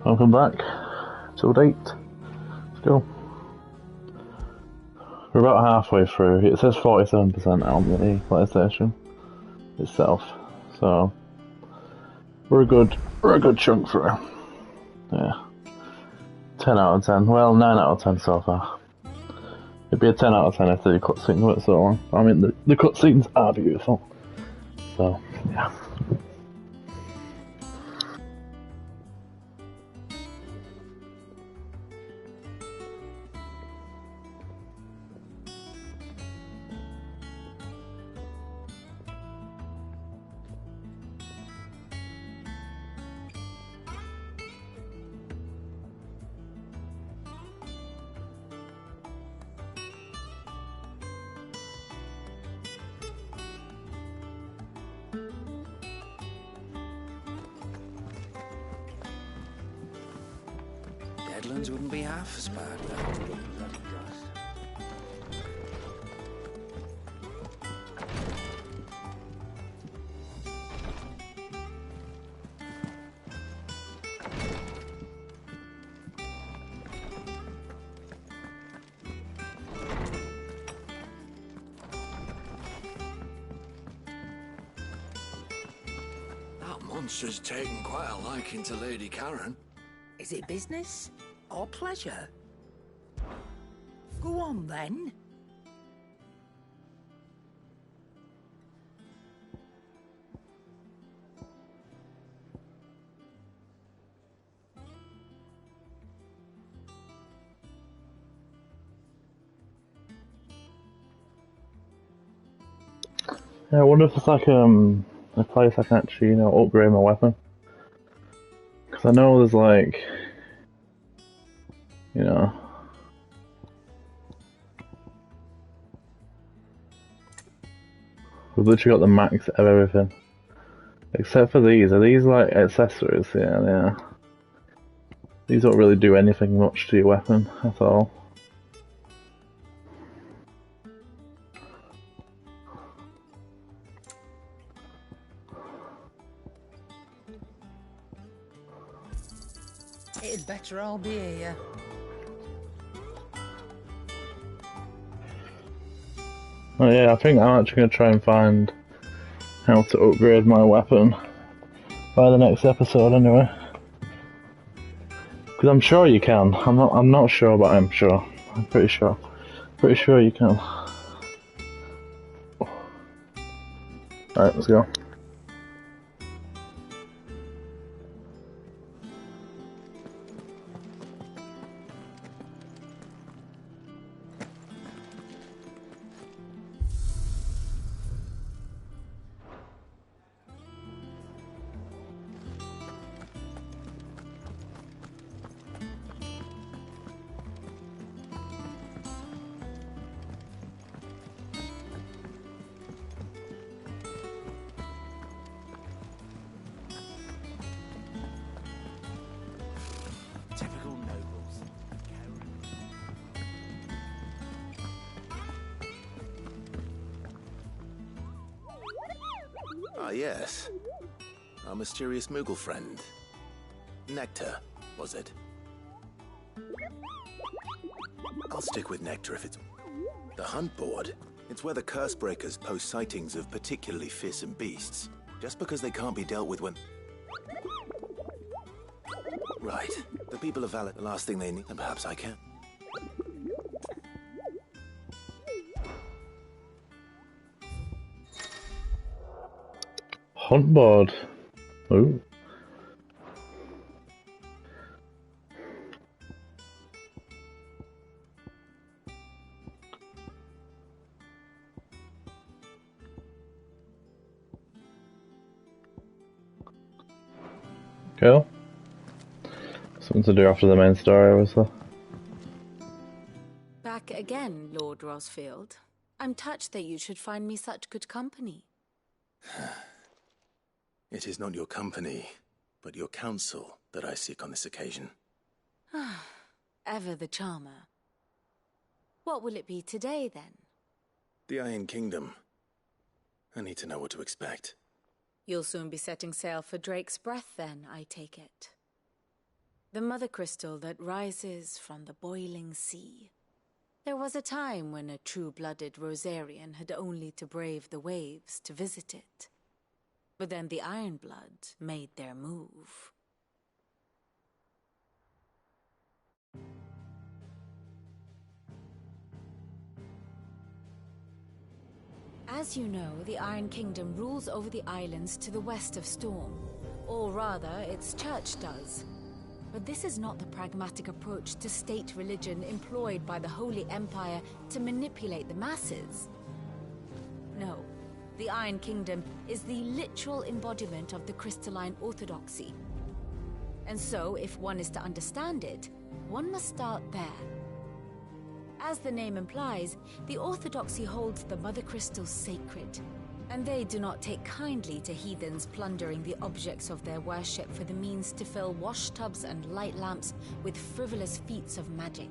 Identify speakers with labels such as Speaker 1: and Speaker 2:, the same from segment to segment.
Speaker 1: Welcome back to date. Let's go. We're about halfway through. It says 47% on the PlayStation itself, so we're a good chunk through. Yeah, 10 out of 10. Well, 9 out of 10 so far. It'd be a 10 out of 10 if the cutscenes weren't so long. I mean, the cutscenes are beautiful. So yeah.
Speaker 2: Deadlands wouldn't be half as bad without the bloody grass. That monster's taken quite a liking to Lady Karen.
Speaker 3: Is it business or pleasure? Go on then.
Speaker 1: Yeah, I wonder if it's like a place I can actually, upgrade my weapon. Because I know there's like, we've literally got the max of everything. Except for these. Are these like accessories? Yeah, they are. These don't really do anything much to your weapon at all.
Speaker 3: It'd better all be here.
Speaker 1: Oh yeah, I think I'm actually going to try and find how to upgrade my weapon by the next episode anyway. Because I'm sure you can. I'm not sure, but I'm sure. I'm pretty sure. Pretty sure you can. Alright, let's go.
Speaker 2: Typical nobles. Ah, yes. Our mysterious Moogle friend. Nectar, was it? I'll stick with Nectar if it's... The Hunt Board. It's where the Curse Breakers post sightings of particularly fearsome beasts. Just because they can't be dealt with when... Right. The people of Valor, the last thing they need, and perhaps I can.
Speaker 1: Hunt board. Ooh. Cool. Something to do after the main story, obviously.
Speaker 4: Back again, Lord Rosfield. I'm touched that you should find me such good company.
Speaker 2: It is not your company, but your counsel that I seek on this occasion.
Speaker 4: Ever the charmer. What will it be today, then?
Speaker 2: The Iron Kingdom. I need to know what to expect.
Speaker 4: You'll soon be setting sail for Drake's Breath, then, I take it. The mother crystal that rises from the boiling sea. There was a time when a true-blooded Rosarian had only to brave the waves to visit it. But then the Ironblood made their move. As you know, the Iron Kingdom rules over the islands to the west of Storm. Or rather, its church does. But this is not the pragmatic approach to state religion employed by the Holy Empire to manipulate the masses. No, the Iron Kingdom is the literal embodiment of the crystalline orthodoxy. And so, if one is to understand it, one must start there. As the name implies, the orthodoxy holds the mother crystals sacred, and they do not take kindly to heathens plundering the objects of their worship for the means to fill washtubs and light lamps with frivolous feats of magic.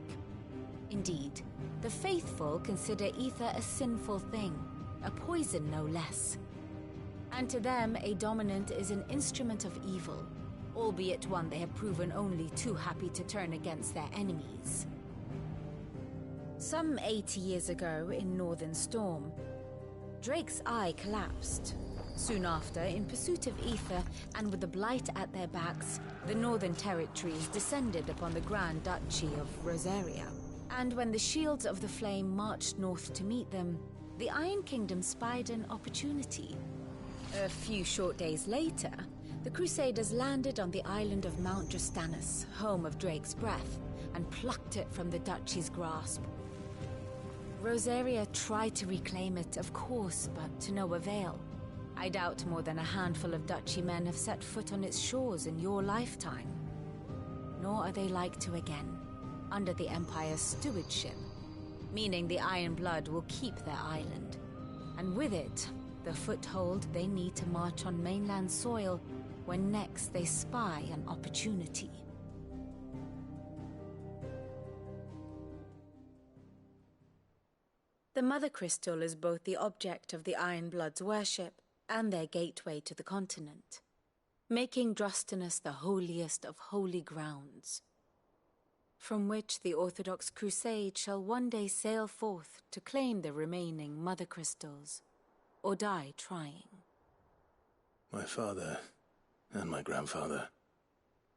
Speaker 4: Indeed, the faithful consider ether a sinful thing, a poison no less. And to them, a dominant is an instrument of evil, albeit one they have proven only too happy to turn against their enemies. Some 80 years ago in Northern Storm, Drake's eye collapsed. Soon after, in pursuit of ether and with the blight at their backs, the Northern Territories descended upon the Grand Duchy of Rosaria. And when the Shields of the Flame marched north to meet them, the Iron Kingdom spied an opportunity. A few short days later, the Crusaders landed on the island of Mount Drastanus, home of Drake's breath, and plucked it from the Duchy's grasp. Rosaria tried to reclaim it, of course, but to no avail. I doubt more than a handful of Duchy men have set foot on its shores in your lifetime. Nor are they like to again, under the Empire's stewardship, meaning the Iron Blood will keep their island. And with it, the foothold they need to march on mainland soil when next they spy an opportunity. The Mother Crystal is both the object of the Iron Blood's worship and their gateway to the continent, making Drastanus the holiest of holy grounds, from which the Orthodox Crusade shall one day sail forth to claim the remaining Mother Crystals, or die trying.
Speaker 2: My father and my grandfather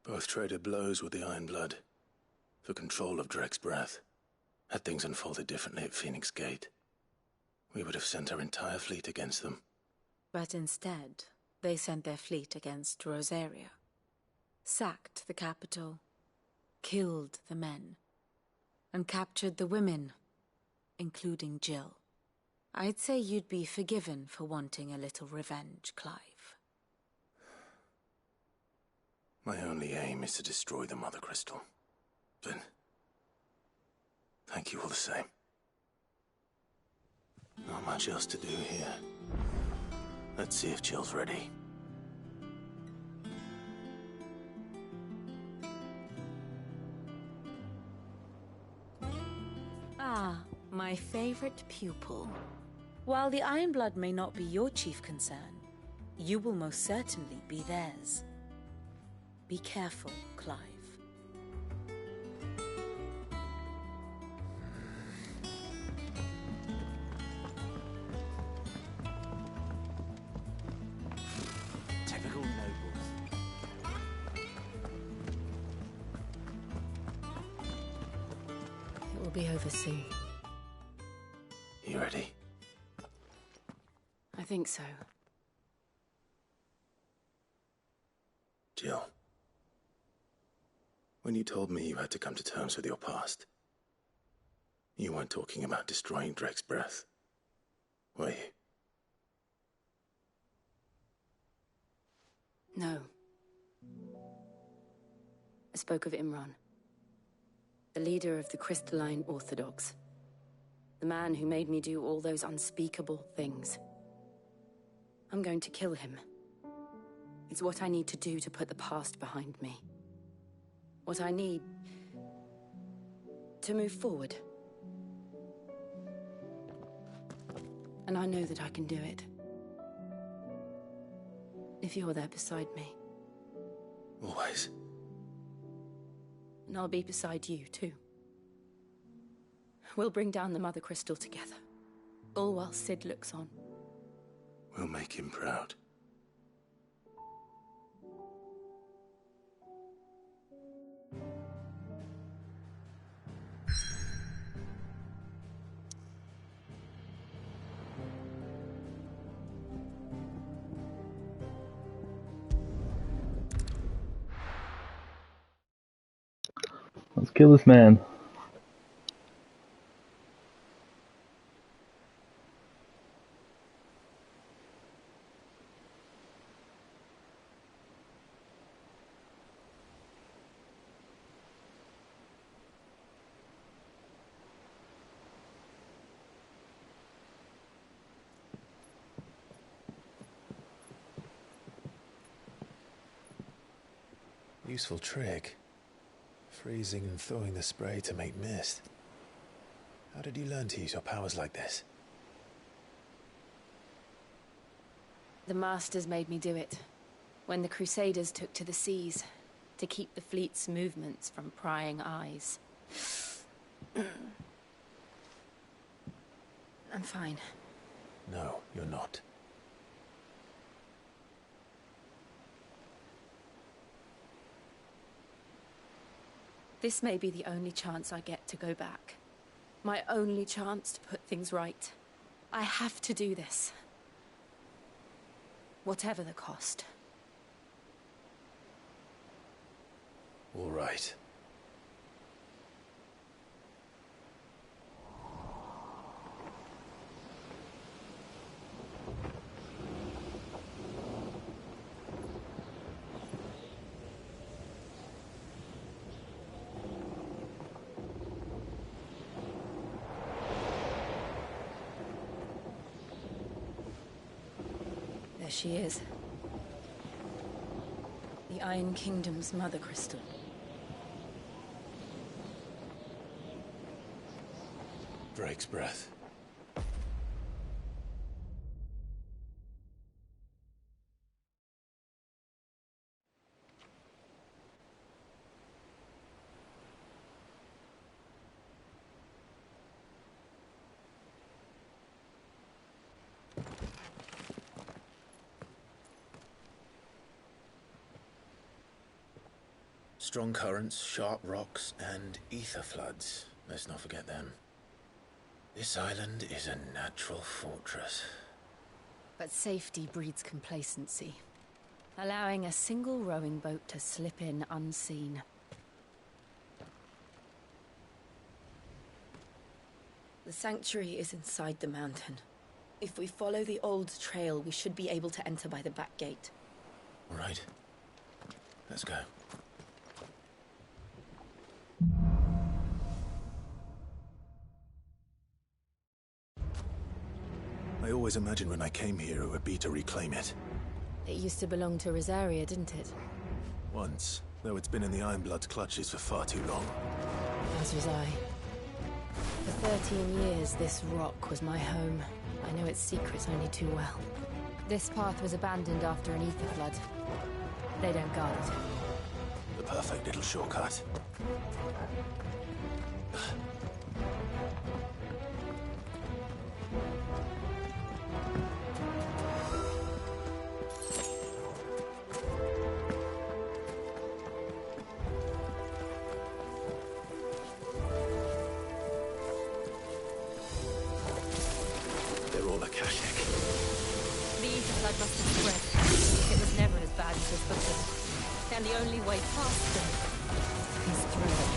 Speaker 2: both traded blows with the Iron Blood for control of Drake's breath. Had things unfolded differently at Phoenix Gate, we would have sent our entire fleet against them.
Speaker 4: But instead, they sent their fleet against Rosaria, sacked the capital, killed the men, and captured the women, including Jill. I'd say you'd be forgiven for wanting a little revenge, Clive.
Speaker 2: My only aim is to destroy the Mother Crystal. But thank you all the same. Not much else to do here. Let's see if Jill's ready.
Speaker 4: Ah, my favorite pupil. While the Iron Blood may not be your chief concern, you will most certainly be theirs. Be careful, Clive.
Speaker 2: Typical nobles.
Speaker 4: It will be over soon.
Speaker 2: You ready?
Speaker 4: I think so.
Speaker 2: Jill. When you told me you had to come to terms with your past, you weren't talking about destroying Drake's breath, were you?
Speaker 5: No. I spoke of Imran, the leader of the Crystalline Orthodox. The man who made me do all those unspeakable things. I'm going to kill him. It's what I need to do to put the past behind me. What I need to move forward. And I know that I can do it. If you're there beside me.
Speaker 2: Always.
Speaker 5: and I'll be beside you, too. We'll bring down the Mother Crystal together, all while Sid looks on.
Speaker 2: We'll make him proud.
Speaker 1: Let's kill this man.
Speaker 2: Useful trick. Freezing and thawing the spray to make mist. How did you learn to use your powers like this?
Speaker 5: The Masters made me do it, when the Crusaders took to the seas, to keep the fleet's movements from prying eyes. I'm fine.
Speaker 2: No, you're not.
Speaker 5: This may be the only chance I get to go back. My only chance to put things right. I have to do this. Whatever the cost.
Speaker 2: All right.
Speaker 5: There she is. The Iron Kingdom's Mother Crystal.
Speaker 2: Drake's breath. Strong currents, sharp rocks, and ether floods. Let's not forget them. This island is a natural fortress.
Speaker 5: But safety breeds complacency, allowing a single rowing boat to slip in unseen. The sanctuary is inside the mountain. If we follow the old trail, we should be able to enter by the back gate.
Speaker 2: All right. Let's go. I always imagined when I came here it would be to reclaim it.
Speaker 5: It used to belong to Rosaria, didn't it?
Speaker 2: Once, though it's been in the Ironblood's clutches for far too long.
Speaker 5: As was I. For 13 years, this rock was my home. I know its secrets only too well. This path was abandoned after an ether flood. They don't guard it.
Speaker 2: The perfect little shortcut. They're all Akashic.
Speaker 5: The ether flood must have spread. It was never as bad as this before. And the only way past them is through them.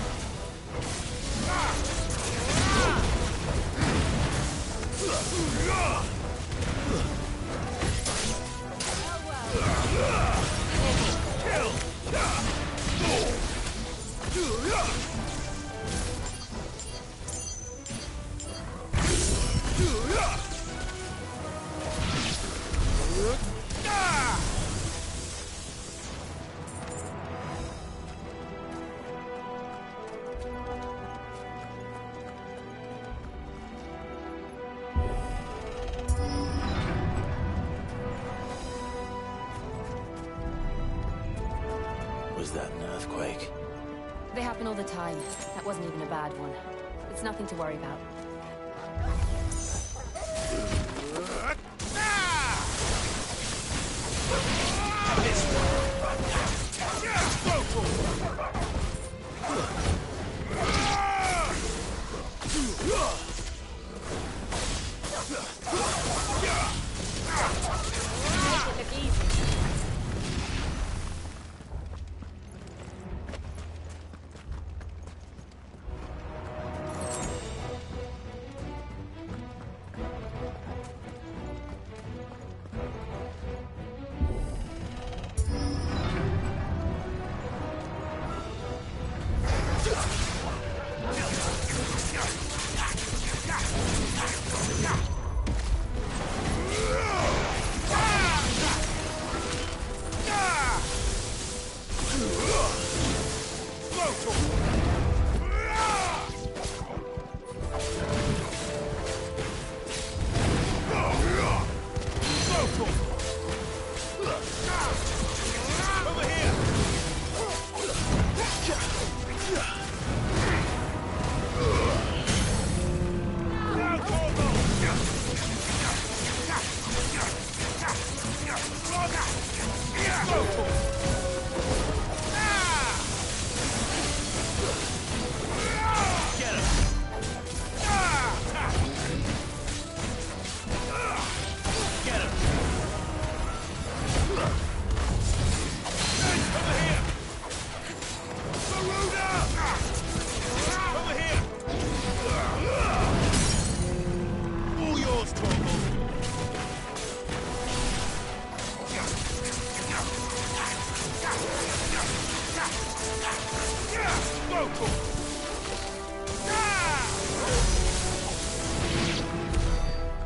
Speaker 2: Was that an earthquake?
Speaker 5: They happen all the time. That wasn't even a bad one. It's nothing to worry about.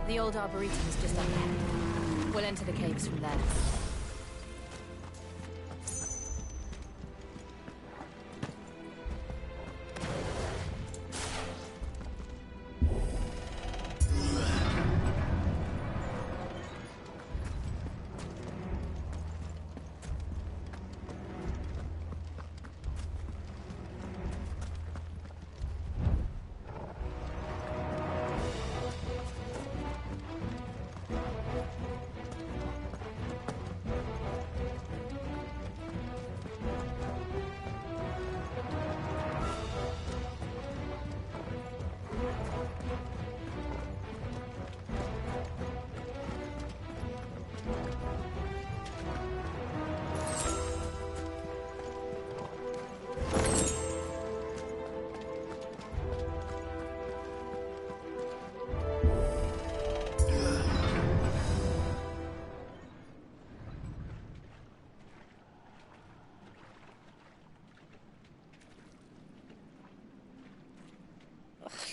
Speaker 5: The old Arboretum is just up there. We'll enter the caves from there.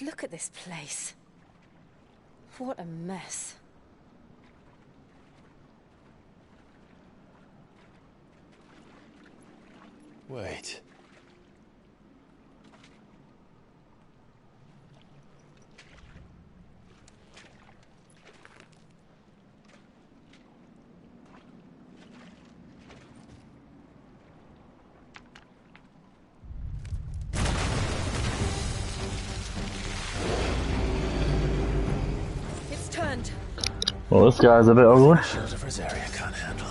Speaker 5: Look at this place. What a mess.
Speaker 2: Wait.
Speaker 1: Well, this guy's a bit ugly.
Speaker 2: Shield of Rosaria can't handle.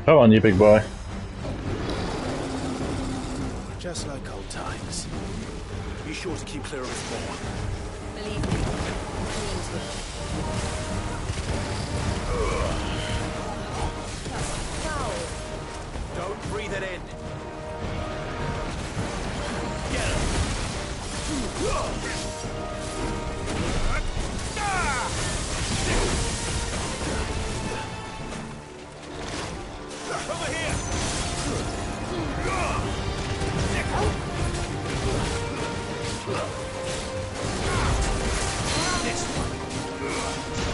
Speaker 1: Come on, you big boy.
Speaker 2: Just like old times. Be sure to keep clear of his ball.
Speaker 5: Believe me, mean to. That's foul.
Speaker 2: Don't breathe it in. Get him. Over here! This one.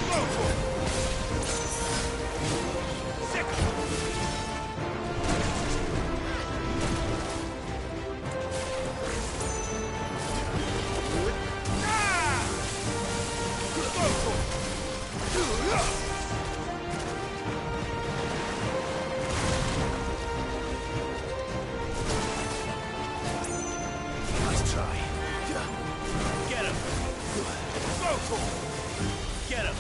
Speaker 2: Go for it. Sick. Nice try. Get him. Vocal. Get him.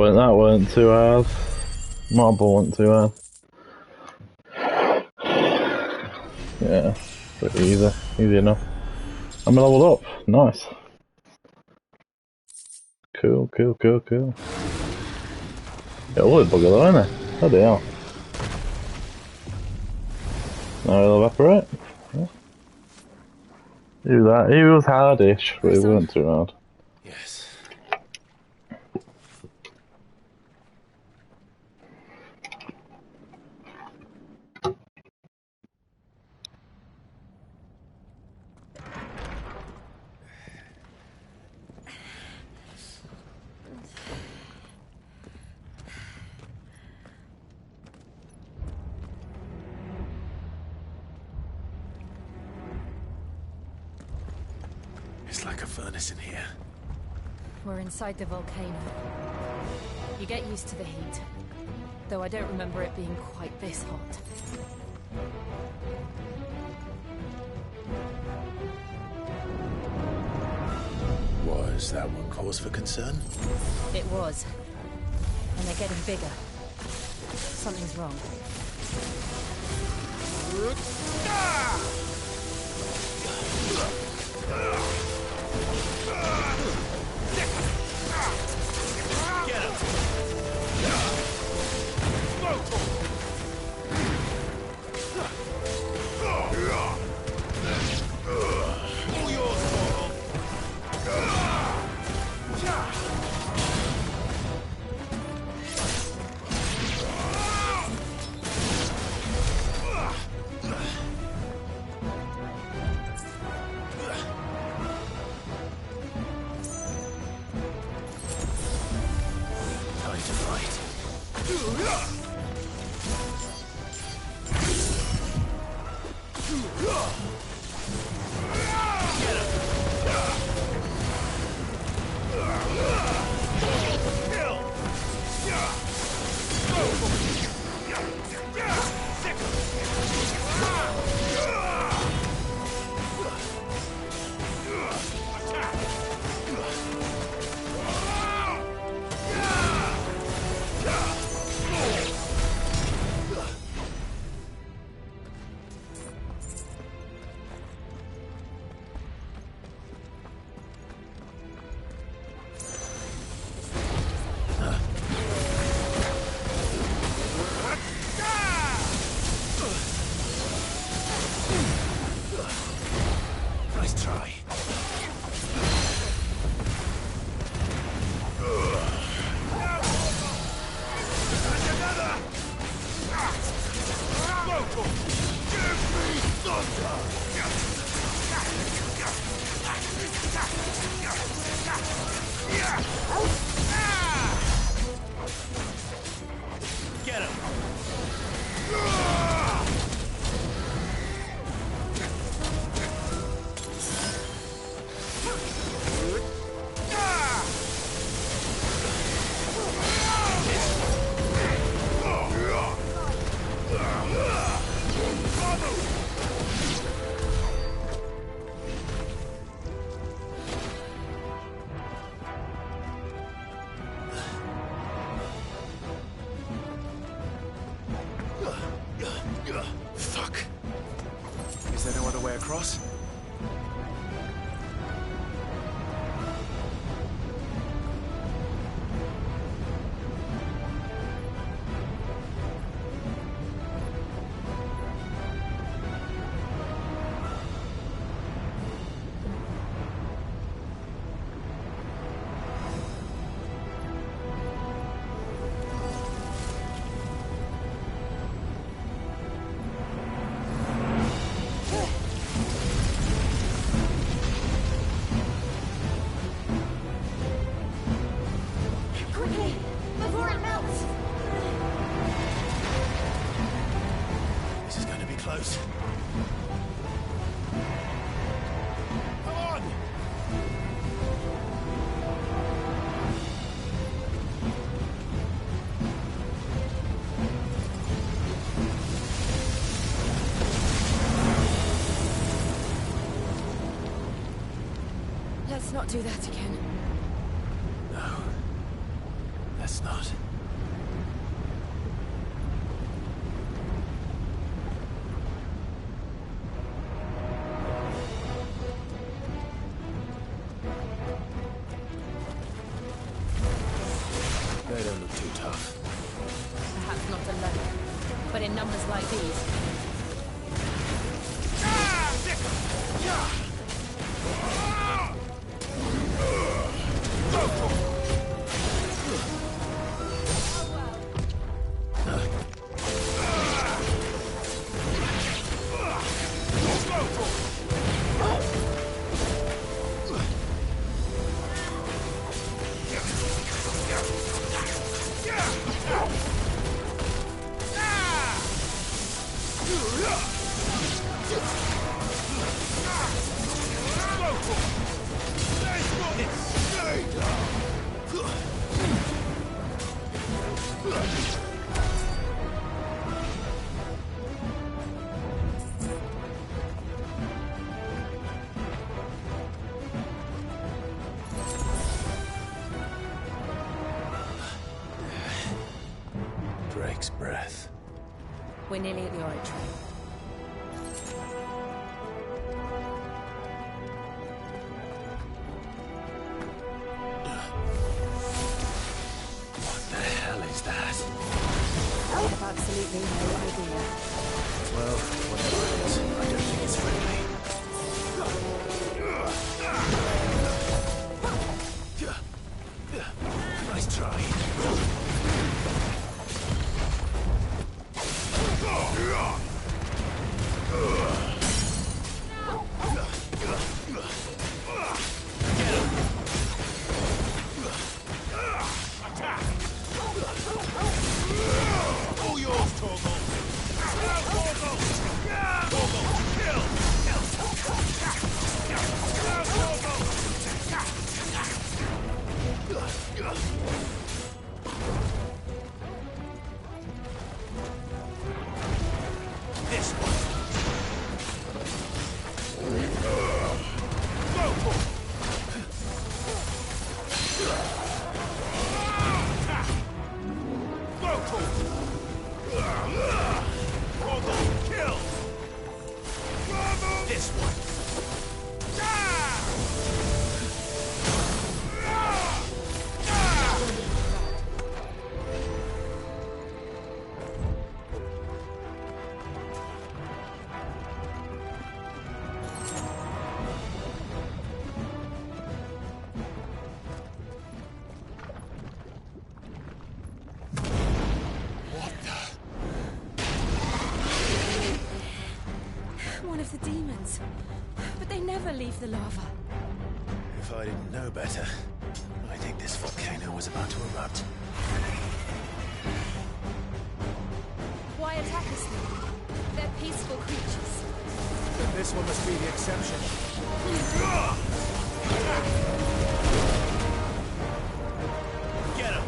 Speaker 1: That weren't too hard. Marble wasn't too hard. Yeah, pretty easy enough. I'm leveled up. Nice. Cool. Yeah, all the bugger though, isn't it? Bloody hell. Now it'll evaporate. Yeah. Do that. It was hardish, but it wasn't too hard.
Speaker 2: Yes. It's like a furnace in here.
Speaker 4: We're inside the volcano. You get used to the heat, though I don't remember it being quite this hot.
Speaker 2: Was that one cause for concern?
Speaker 4: It was. And they're getting bigger. Something's wrong.
Speaker 2: Get him! All yours, Paul. Time to fight. across?
Speaker 4: Quickly, before it melts!
Speaker 2: This is going to be close. Come on!
Speaker 4: Let's not do that again.
Speaker 2: No. Let's not. They don't look too tough.
Speaker 4: Perhaps not alone, but in numbers like these.
Speaker 2: Drake's breath.
Speaker 4: We're nearly at the oratory.
Speaker 2: What the hell is that?
Speaker 4: I have absolutely no idea.
Speaker 2: Well, whatever it is, I don't think it's friendly. Nice try. All yours, Torgal. Torgal! Torgal, kill! This one. This one.
Speaker 4: One of the demons. But they never leave the lava.
Speaker 2: If I didn't know better, I think this volcano was about to erupt.
Speaker 4: Why attack us then? They're peaceful creatures.
Speaker 2: Then this one must be the exception. Get him!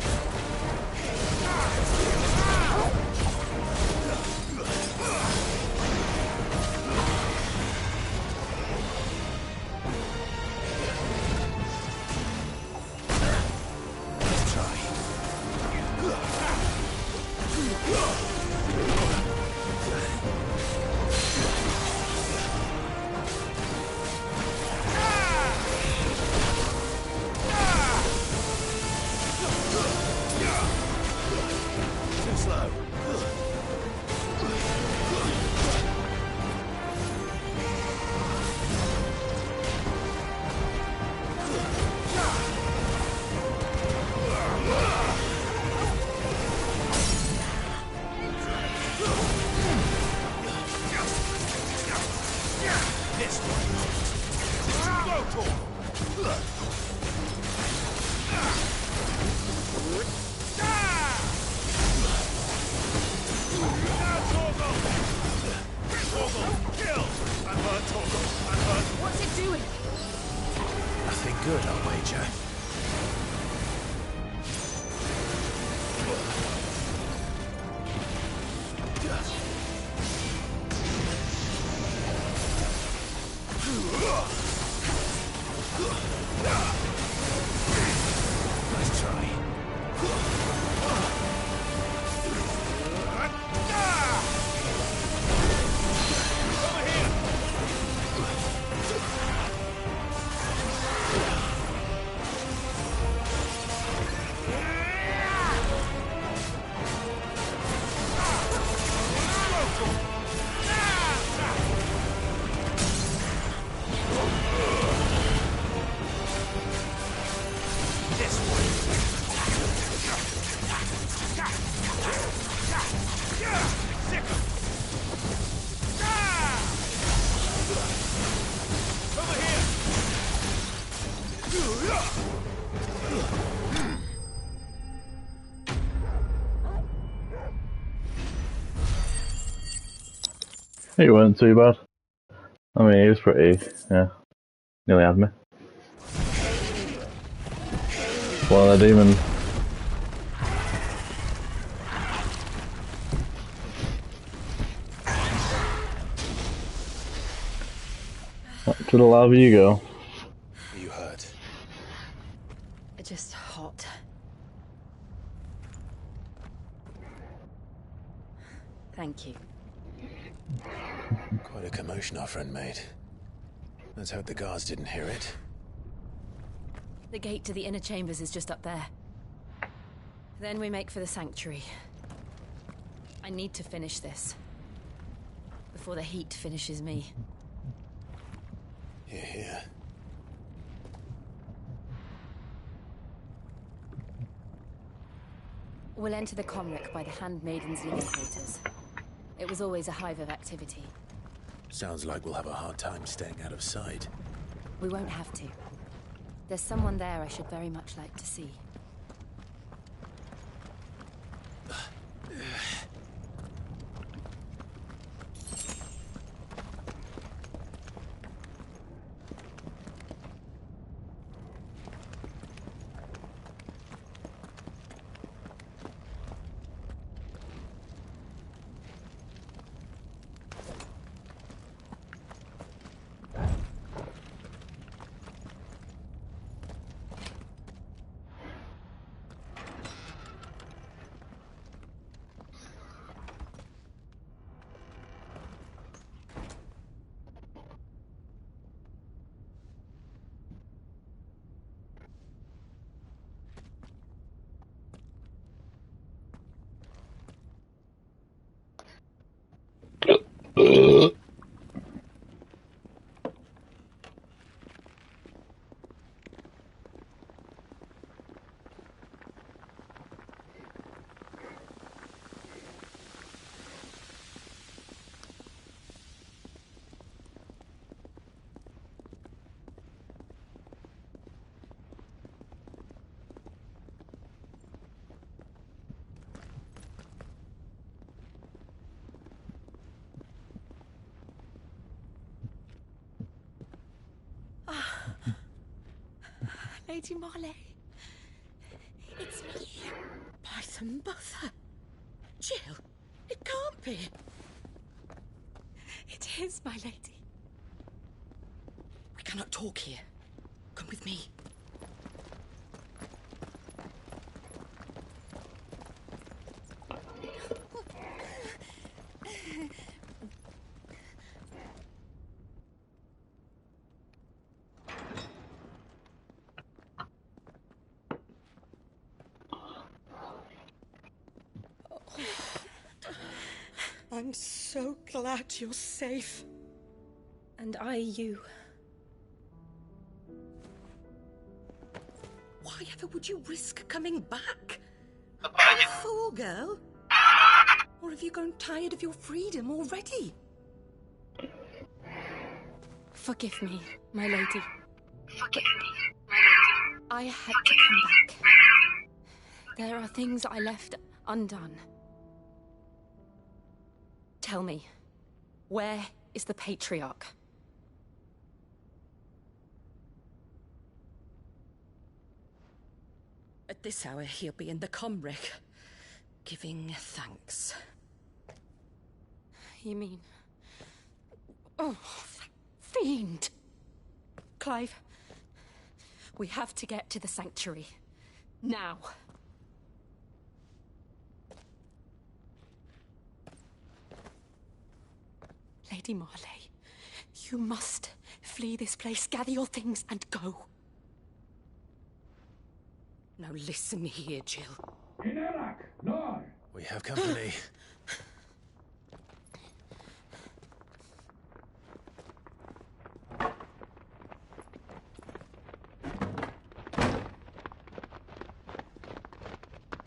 Speaker 2: Let's try. flow. This one. Local.
Speaker 4: What's it doing?
Speaker 2: Nothing good, I'll wager. Nice try.
Speaker 1: It wasn't too bad. I mean, he was pretty, yeah, nearly had me. Well, the demon. To the lava you go.
Speaker 2: Are you hurt?
Speaker 4: Just hot. Thank you.
Speaker 2: Quite a commotion our friend made. Let's hope the guards didn't hear it.
Speaker 4: The gate to the inner chambers is just up there. Then we make for the sanctuary. I need to finish this. Before the heat finishes me.
Speaker 2: Hear, hear.
Speaker 4: We'll enter the Comric by the Handmaiden's living quarters. It was always a hive of activity.
Speaker 2: Sounds like we'll have a hard time staying out of sight.
Speaker 4: We won't have to. There's someone there I should very much like to see. Lady Marley. It's me. Python Mother. Jill, it can't be. It is, my lady. We cannot talk here. Come with me.
Speaker 3: I'm so glad you're safe.
Speaker 5: And I you.
Speaker 3: Why ever would you risk coming back? Are you a fool, girl? Or have you grown tired of your freedom already?
Speaker 5: Forgive me, my lady.
Speaker 6: Forgive me, my lady.
Speaker 5: I had to come back. There are things I left undone. Tell me, where is the Patriarch?
Speaker 3: At this hour, he'll be in the Comric, giving thanks.
Speaker 5: You mean... Oh, that fiend! Clive, we have to get to the sanctuary. Now. Lady Marley, you must flee this place, gather your things, and go.
Speaker 3: Now listen here, Jill.
Speaker 7: In Iraq, no.
Speaker 2: We have company.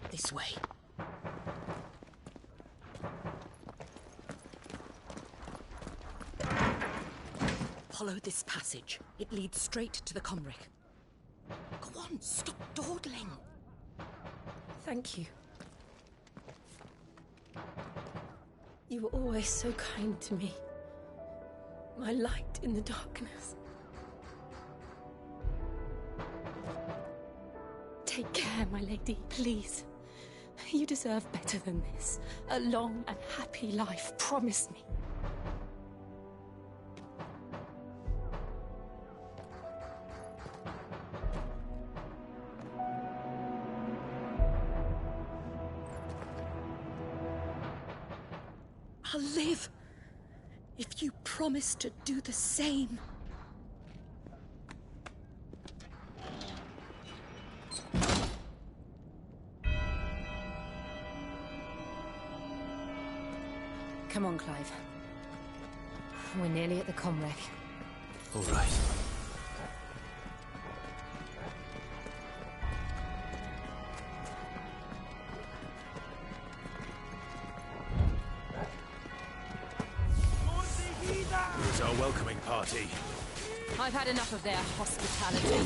Speaker 3: This way. Follow this passage. It leads straight to the Comric. Go on, stop dawdling.
Speaker 5: Thank you. You were always so kind to me. My light in the darkness. Take care, my lady, please. You deserve better than this. A long and happy life, promise me.
Speaker 3: I'll live if you promise to do the same.
Speaker 4: Come on, Clive. We're nearly at the Comrec.
Speaker 2: All right. Here's our welcoming party.
Speaker 5: I've had enough of their hospitality.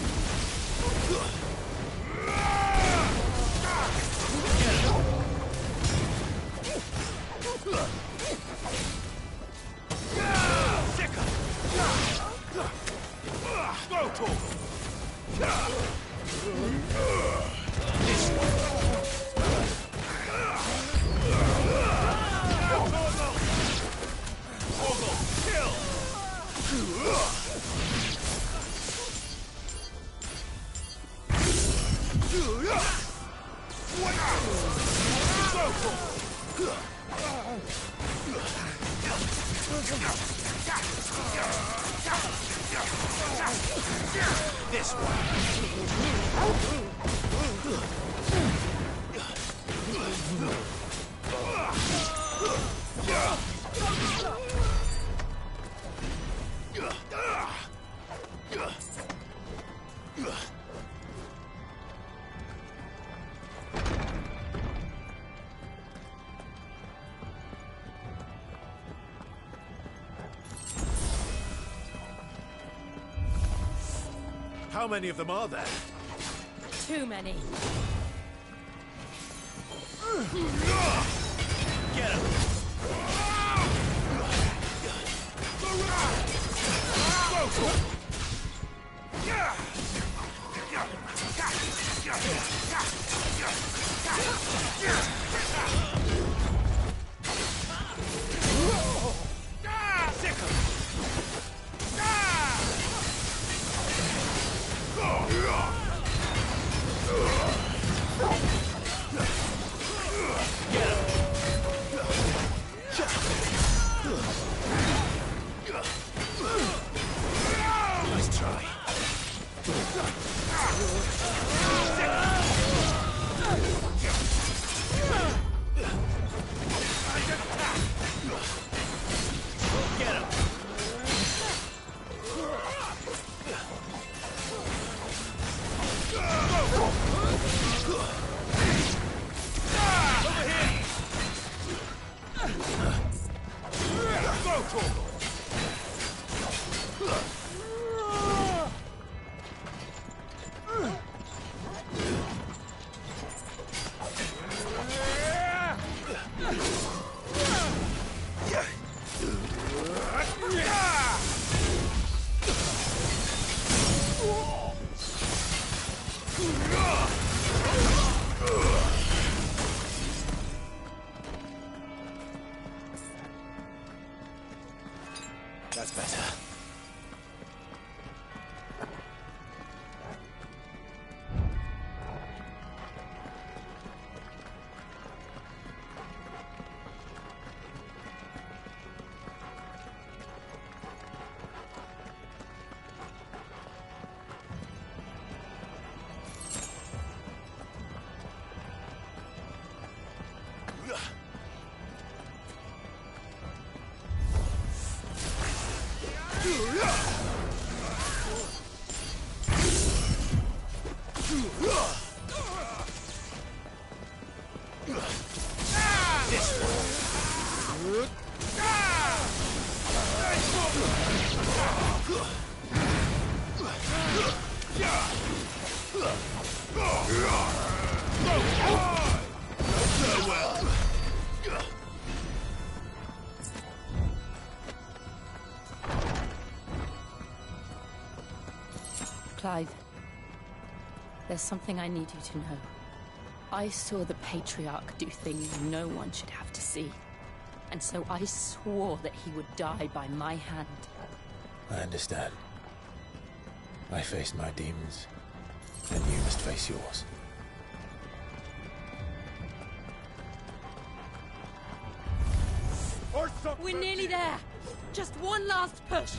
Speaker 2: This one. How many of them are there?
Speaker 5: Too many.
Speaker 2: Get him! Get him! That's better.
Speaker 5: Clive, there's something I need you to know. I saw the Patriarch do things no one should have to see. And so I swore that he would die by my hand.
Speaker 2: I understand. I faced my demons, and you must face yours.
Speaker 5: We're nearly there! Just one last push!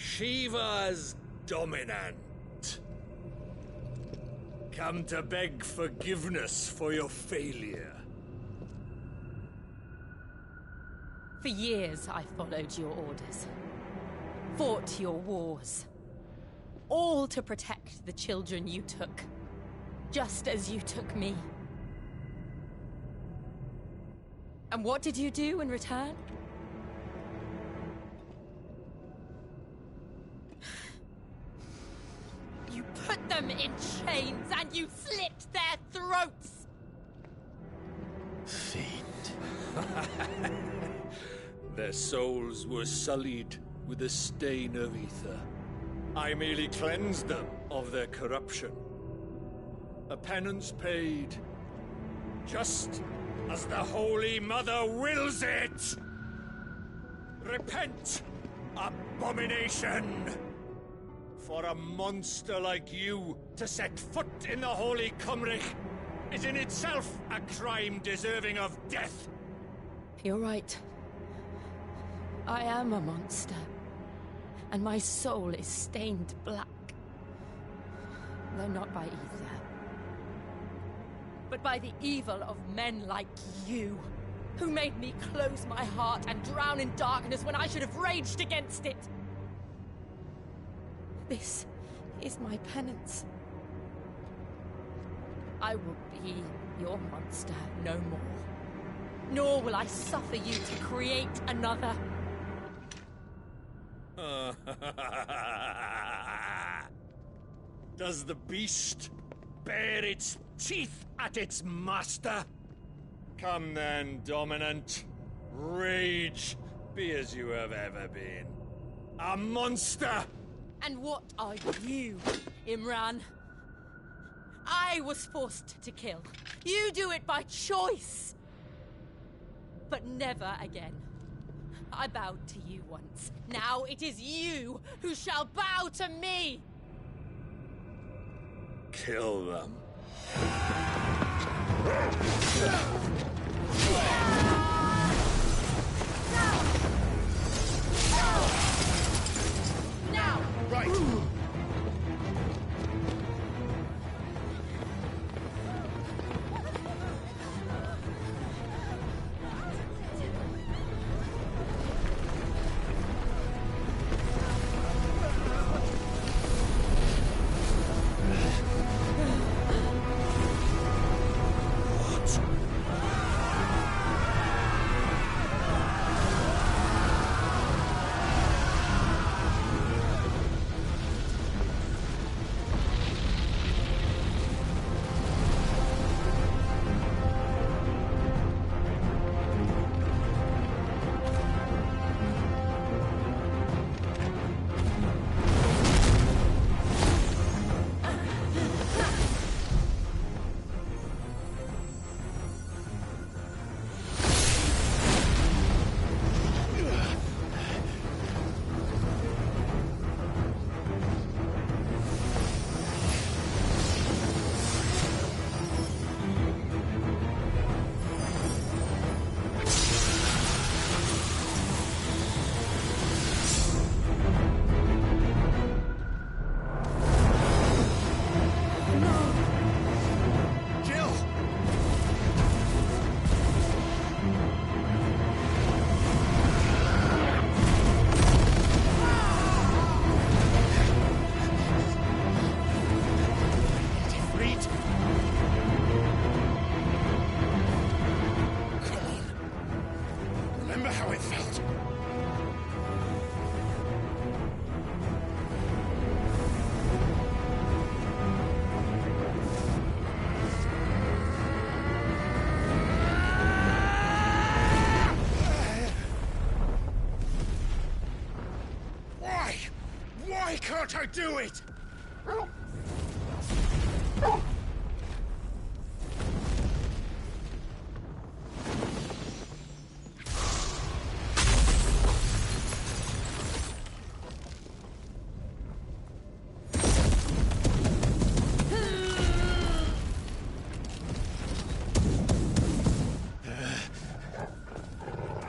Speaker 8: Shiva's dominant. Come to beg forgiveness for your failure.
Speaker 9: For years I followed your orders. Fought your wars. All to protect the children you took. Just as you took me. And what did you do in return? You put them in chains and you slit their throats!
Speaker 2: Fiend.
Speaker 8: Their souls were sullied with a stain of ether. I merely cleansed them of their corruption. A penance paid, just as the Holy Mother wills it! Repent, abomination! For a monster like you to set foot in the Holy Cymric is in itself a crime deserving of death.
Speaker 9: You're right. I am a monster. And my soul is stained black. Though not by ether. But by the evil of men like you, who made me close my heart and drown in darkness when I should have raged against it. This is my penance. I will be your monster no more. Nor will I suffer you to create another.
Speaker 8: Does the beast bare its teeth at its master? Come then, dominant. Rage, be as you have ever been. A monster!
Speaker 9: And what are you, Imran? I was forced to kill. You do it by choice. But never again. I bowed to you once. Now it is you who shall bow to me!
Speaker 8: Kill them.
Speaker 9: Now!
Speaker 8: Right! Why can't I do it?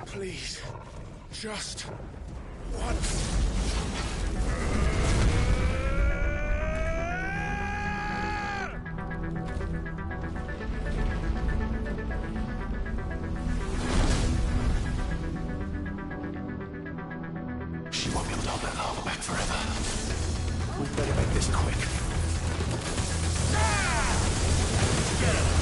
Speaker 8: Please, just once.
Speaker 2: hold that armor back forever. We better make this quick. Get him!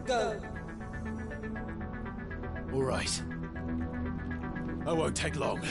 Speaker 9: Go.
Speaker 2: All right. I won't take long.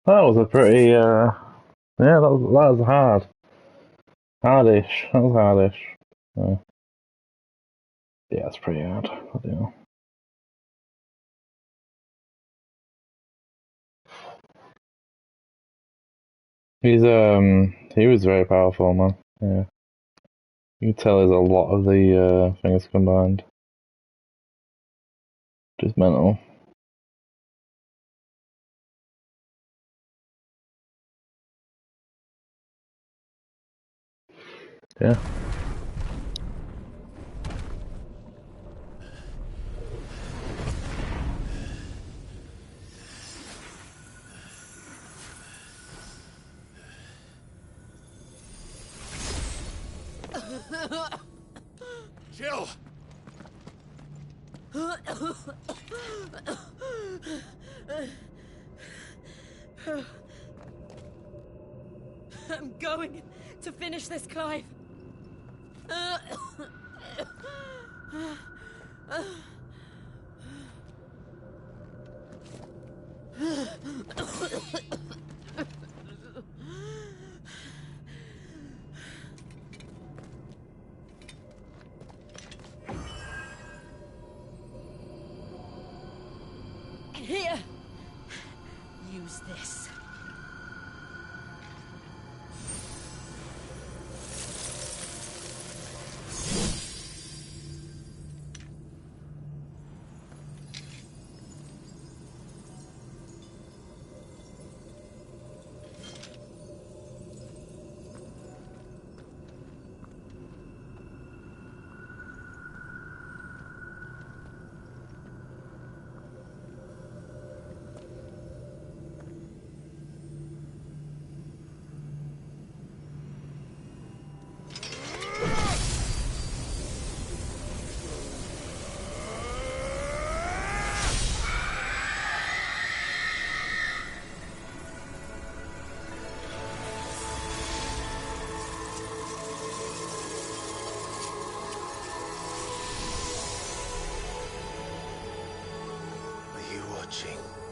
Speaker 1: That was a pretty, yeah, that was hard. Hardish. That was hardish. Yeah, it's pretty hard. Bloody hell. He was very powerful, man. Yeah. You can tell there's a lot of the things combined. Just mental. Yeah.
Speaker 8: Jill!
Speaker 9: I'm going to finish this, Clive. Here. Use this.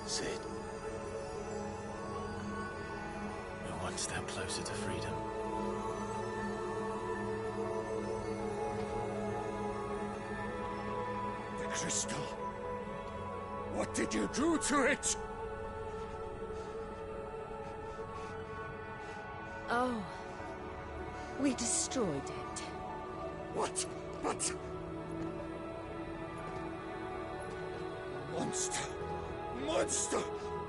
Speaker 2: Sid. We're one step closer to freedom.
Speaker 8: The crystal. What did you do to it?
Speaker 9: Oh. We destroyed it.
Speaker 8: What? But... Monster! Monster!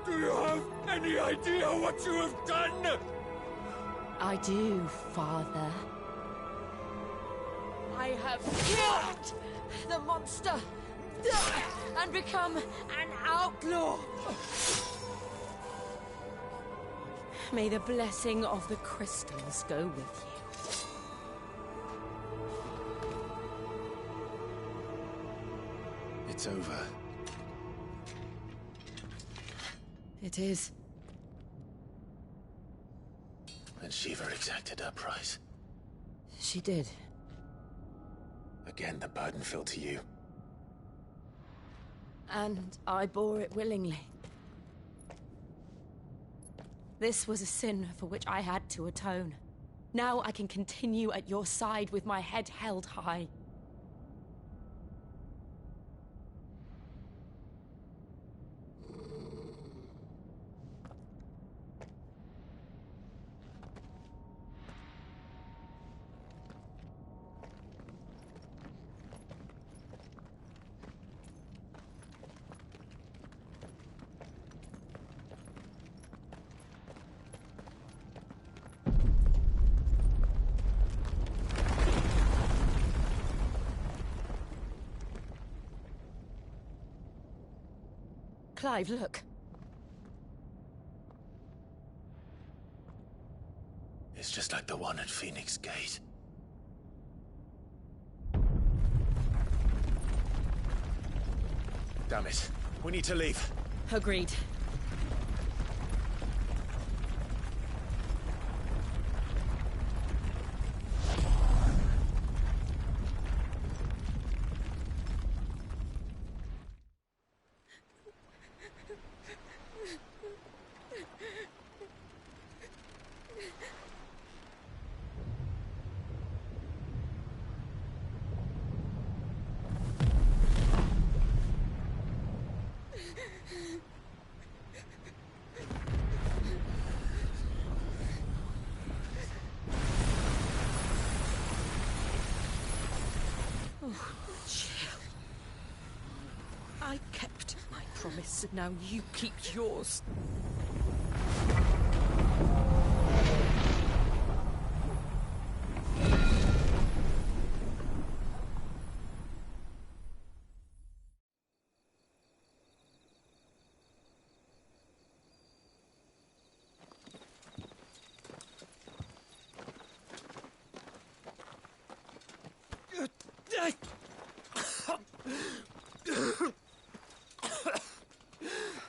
Speaker 8: Do you have any idea what you have done?
Speaker 9: I do, Father. I have killed the monster and become an outlaw. May the blessing of the crystals go with you.
Speaker 2: It's over.
Speaker 9: It is.
Speaker 2: And Shiva exacted her price.
Speaker 9: She did.
Speaker 2: Again, the burden fell to you.
Speaker 9: And I bore it willingly. This was a sin for which I had to atone. Now I can continue at your side with my head held high. Clive, look.
Speaker 2: It's just like the one at Phoenix Gate. Damn it. We need to leave.
Speaker 9: Agreed.
Speaker 3: I kept my promise. Now you keep yours.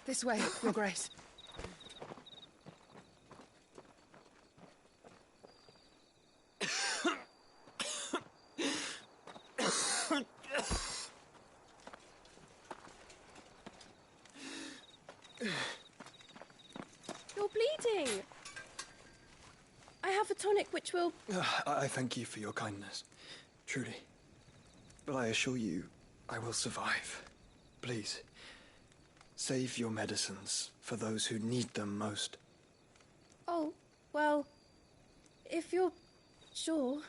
Speaker 10: This way, Your Grace.
Speaker 11: You're bleeding. I have a tonic which will...
Speaker 12: I thank you for your kindness, truly. But I assure you, I will survive. Please, save your medicines for those who need them most.
Speaker 11: Oh, well, if you're sure...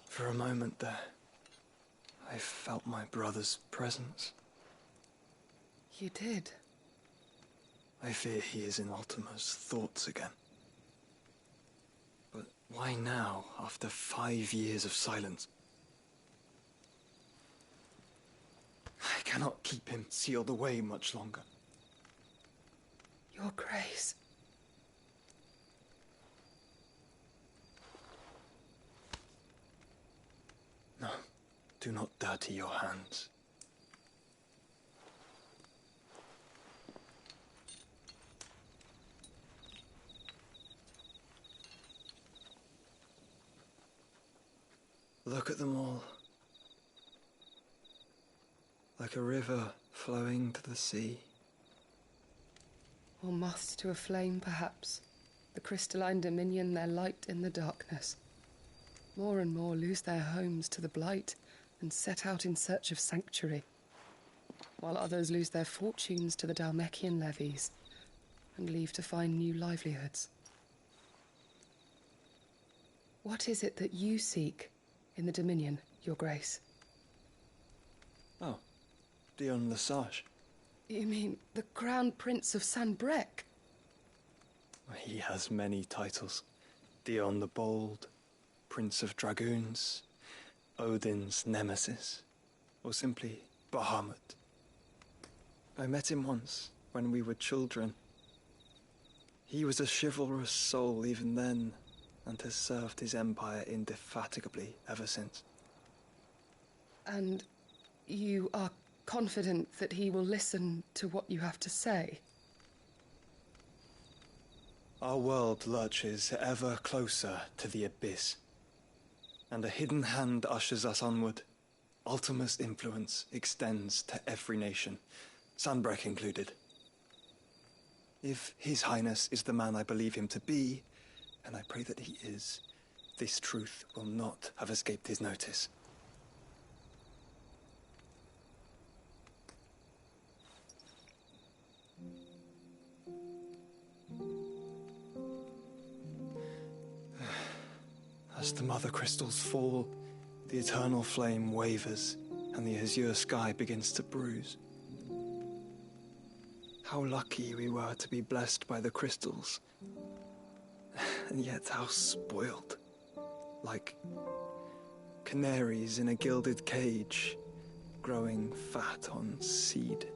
Speaker 12: For a moment there, I felt my brother's presence.
Speaker 10: You did?
Speaker 12: I fear he is in Ultima's thoughts again. But why now, after 5 years of silence? I cannot keep him sealed away much longer.
Speaker 10: Your Grace.
Speaker 12: No, do not dirty your hands. Look at them all. Like a river flowing to the sea.
Speaker 10: Or moths to a flame, perhaps. The crystalline dominion, their light in the darkness. More and more lose their homes to the blight and set out in search of sanctuary, while others lose their fortunes to the Dhalmekian levies and leave to find new livelihoods. What is it that you seek in the Dominion, Your Grace?
Speaker 12: Oh, Dion Lesage.
Speaker 10: You mean the Crown Prince of Sanbreque?
Speaker 12: He has many titles. Dion the Bold, Prince of Dragoons, Odin's Nemesis, or simply Bahamut. I met him once, when we were children. He was a chivalrous soul even then, and has served his empire indefatigably ever since.
Speaker 10: And you are confident that he will listen to what you have to say?
Speaker 12: Our world lurches ever closer to the abyss, and a hidden hand ushers us onward. Ultima's influence extends to every nation, Sanbreque included. If His Highness is the man I believe him to be, and I pray that he is, this truth will not have escaped his notice. As the mother crystals fall, the eternal flame wavers, and the azure sky begins to bruise. How lucky we were to be blessed by the crystals, and yet how spoiled. Like canaries in a gilded cage, growing fat on seed.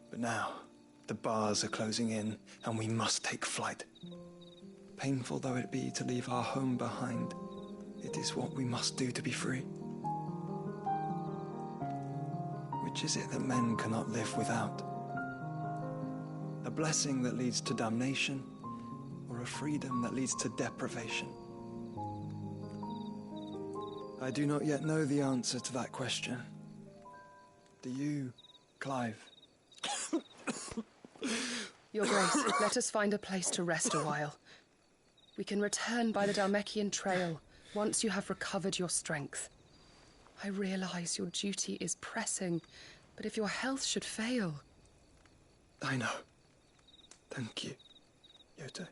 Speaker 12: But now, the bars are closing in, and we must take flight. Painful though it be to leave our home behind, it is what we must do to be free. Which is it that men cannot live without? A blessing that leads to damnation, or a freedom that leads to deprivation? I do not yet know the answer to that question. Do you, Clive?
Speaker 10: Your Grace, let us find a place to rest a while. We can return by the Dhalmekian trail once you have recovered your strength. I realize your duty is pressing, but if your health should fail...
Speaker 12: I know. Thank you, Yote.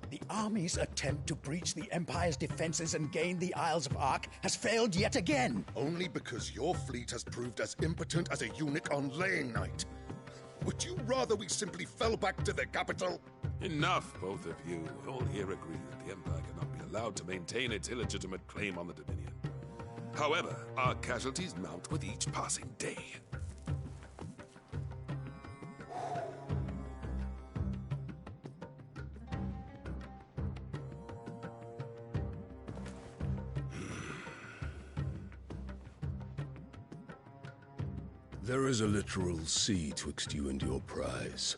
Speaker 13: The army's attempt to breach the Empire's defenses and gain the Isles of Ark has failed yet again.
Speaker 14: Only because your fleet has proved as impotent as a eunuch on laying night. Would you rather we simply fell back to the capital?
Speaker 15: Enough, both of you. All here agree that the Empire cannot be allowed to maintain its illegitimate claim on the Dominion. However, our casualties mount with each passing day.
Speaker 16: There is a literal sea twixt you and your prize.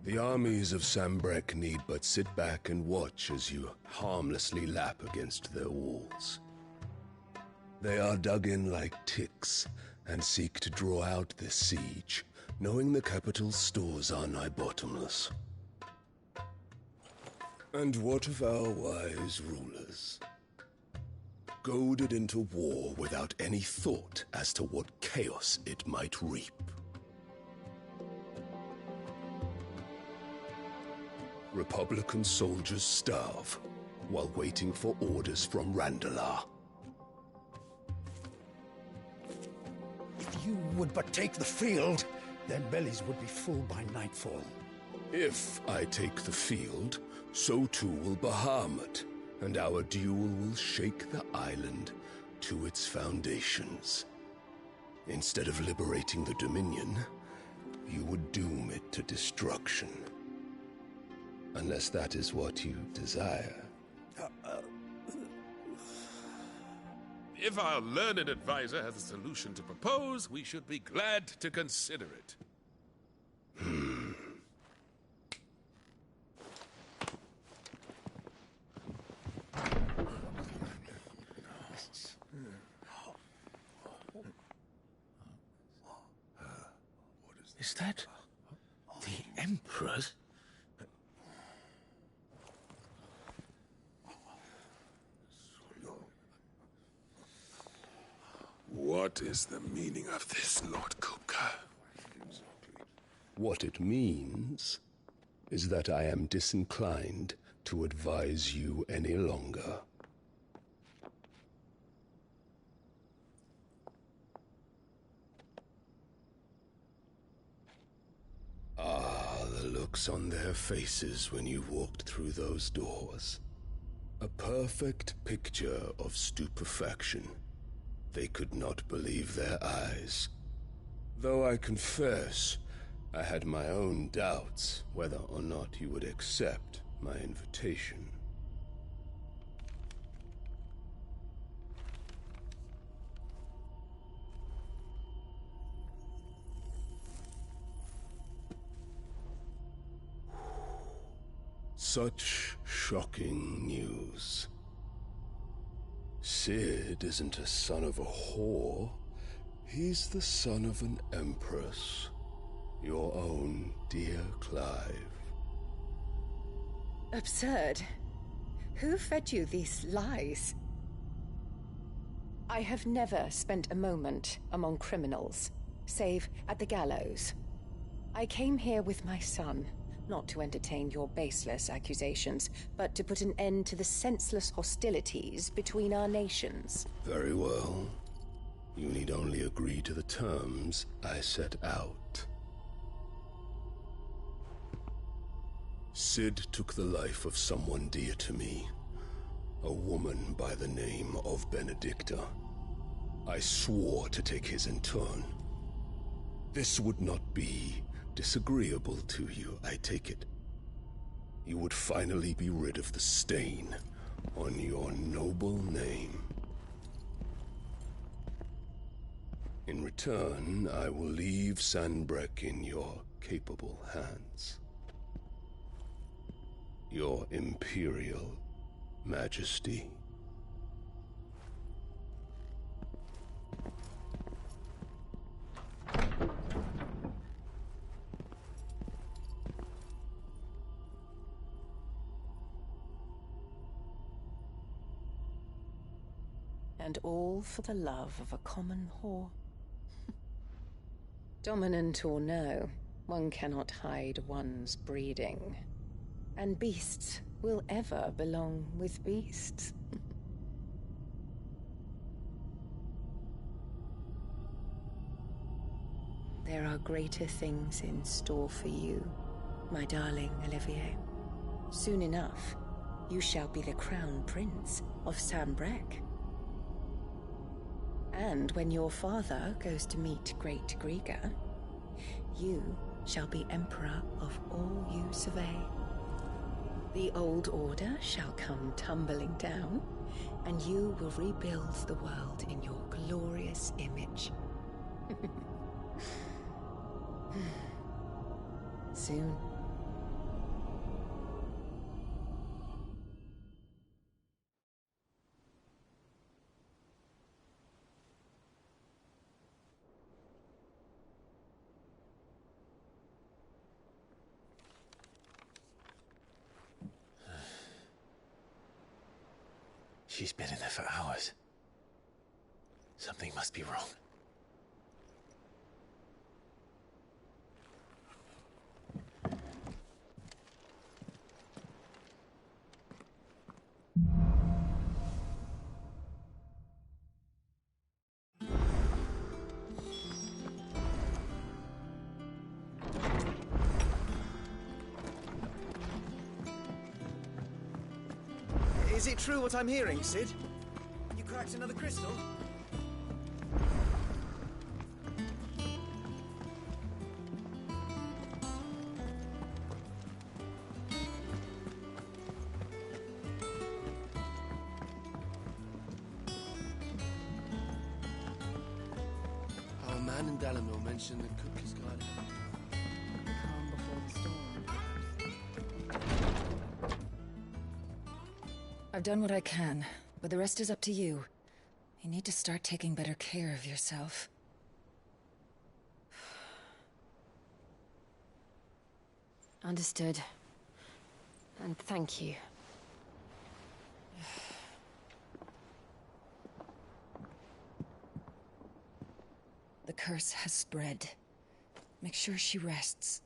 Speaker 16: The armies of Sambrek need but sit back and watch as you harmlessly lap against their walls. They are dug in like ticks and seek to draw out this siege, knowing the capital's stores are nigh bottomless. And what of our wise rulers? Goaded into war without any thought as to what chaos it might reap. Republican soldiers starve while waiting for orders from Randalar.
Speaker 13: If you would but take the field, their bellies would be full by nightfall.
Speaker 16: If I take the field, so too will Bahamut, and our duel will shake the island to its foundations. Instead of liberating the Dominion, you would doom it to destruction. Unless that is what you desire.
Speaker 15: If our learned advisor has a solution to propose, we should be glad to consider it.
Speaker 13: Is that the Emperor's?
Speaker 15: What is the meaning of this, Lord Kupka?
Speaker 16: What it means is that I am disinclined to advise you any longer. Ah, the looks on their faces when you walked through those doors. A perfect picture of stupefaction. They could not believe their eyes. Though I confess, I had my own doubts whether or not you would accept my invitation. Such shocking news. Sid isn't a son of a whore. He's the son of an empress. Your own dear Clive.
Speaker 17: Absurd. Who fed you these lies? I have never spent a moment among criminals, save at the gallows. I came here with my son, not to entertain your baseless accusations, but to put an end to the senseless hostilities between our nations.
Speaker 16: Very well. You need only agree to the terms I set out. Sid took the life of someone dear to me, a woman by the name of Benedicta. I swore to take his in turn, This would not be disagreeable to you, I take it. You would finally be rid of the stain on your noble name. In return, I will leave Sanbreque in your capable hands. Your Imperial Majesty.
Speaker 17: And all for the love of a common whore. Dominant or no, one cannot hide one's breeding. And beasts will ever belong with beasts. There are greater things in store for you, my darling Olivier. Soon enough, you shall be the crown prince of Sanbreque. And when your father goes to meet Great Griga, you shall be emperor of all you survey. The old order shall come tumbling down, and you will rebuild the world in your glorious image. Soon.
Speaker 2: She's been in there for hours. Something must be wrong.
Speaker 18: Is it true what I'm hearing, Cid? You cracked another crystal?
Speaker 19: Our man in Dalamil mentioned the Cook is guarded.
Speaker 4: The calm before the storm. I've done what I can, but the rest is up to you. You need to start taking better care of yourself.
Speaker 5: Understood. And thank you.
Speaker 4: The curse has spread. Make sure she rests.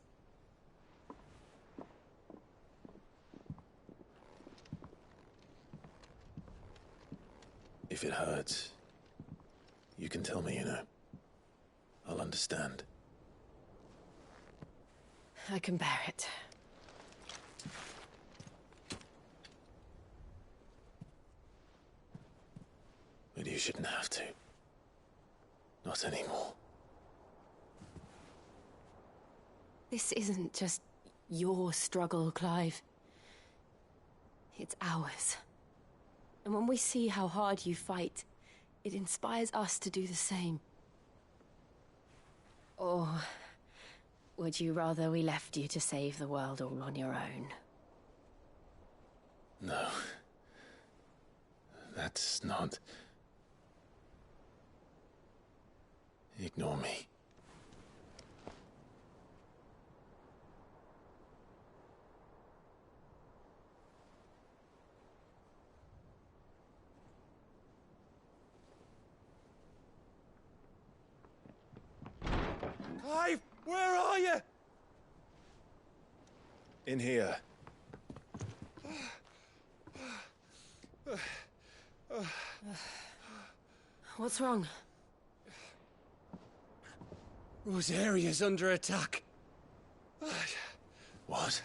Speaker 2: If it hurts, you can tell me, you know. I'll understand.
Speaker 5: I can bear it.
Speaker 2: But you shouldn't have to. Not anymore.
Speaker 5: This isn't just your struggle, Clive. It's ours. And when we see how hard you fight, it inspires us to do the same. Or would you rather we left you to save the world all on your own?
Speaker 2: No. That's not... Ignore me.
Speaker 18: Clive, where are you?
Speaker 12: In here.
Speaker 5: What's wrong?
Speaker 18: Rosaria's under attack.
Speaker 2: What?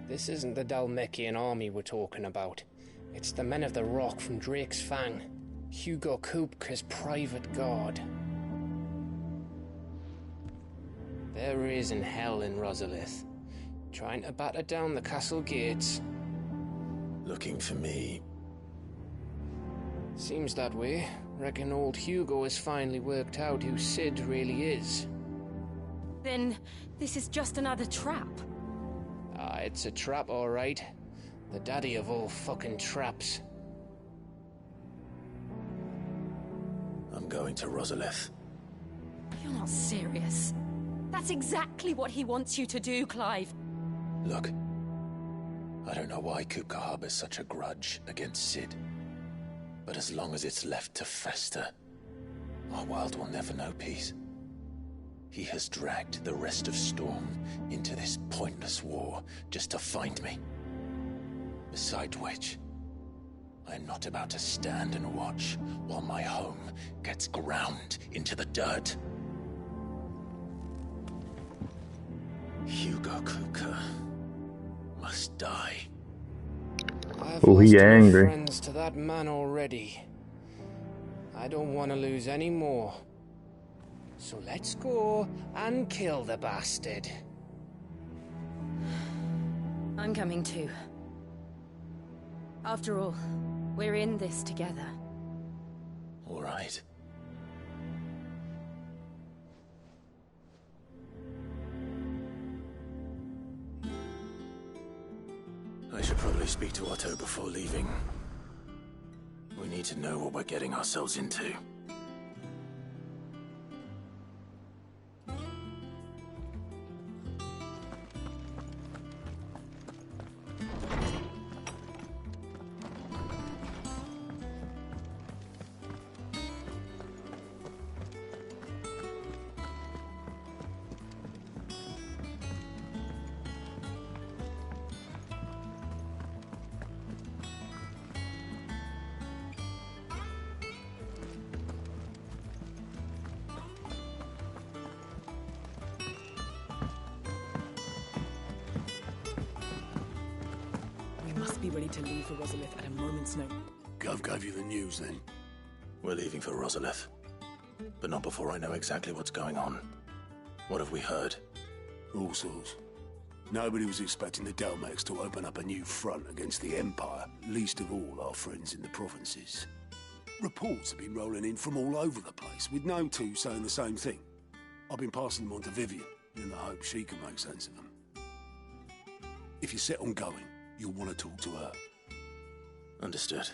Speaker 20: This isn't the Dalmekian army we're talking about. It's the Men of the Rock from Drake's Fang. Hugo Kupka's private guard. There is in hell in Rosalith, trying to batter down the castle gates.
Speaker 2: Looking for me?
Speaker 20: Seems that way. Reckon old Hugo has finally worked out who Sid really is.
Speaker 9: Then this is just another trap.
Speaker 20: Ah, it's a trap, all right. The daddy of all fucking traps.
Speaker 2: I'm going to Rosalith.
Speaker 9: You're not serious. That's exactly what he wants you to do, Clive.
Speaker 2: Look, I don't know why Kupka harbors such a grudge against Sid. But as long as it's left to fester, our world will never know peace. He has dragged the rest of Storm into this pointless war just to find me. Besides which, I am not about to stand and watch while my home gets ground into the dirt. Hugo Kupka must die.
Speaker 20: I've
Speaker 1: Oh,
Speaker 20: lost
Speaker 1: he
Speaker 20: enough
Speaker 1: angry.
Speaker 20: friends to that man already. I don't want to lose any more. So let's go and kill the bastard.
Speaker 5: I'm coming too. After all, we're in this together.
Speaker 2: All right. I should probably speak to Otto before leaving. We need to know what we're getting ourselves into.
Speaker 21: Be ready to leave for Rosalith at a moment's notice.
Speaker 14: Gov gave you the news then?
Speaker 2: We're leaving for Rosalith. But not before I know exactly what's going on. What have we heard?
Speaker 14: All sorts. Nobody was expecting the Delmex to open up a new front against the Empire, least of all our friends in the provinces. Reports have been rolling in from all over the place, with no two saying the same thing. I've been passing them on to Vivian, in the hope she can make sense of them. If you're set on going, you'll want to talk to her.
Speaker 2: Understood.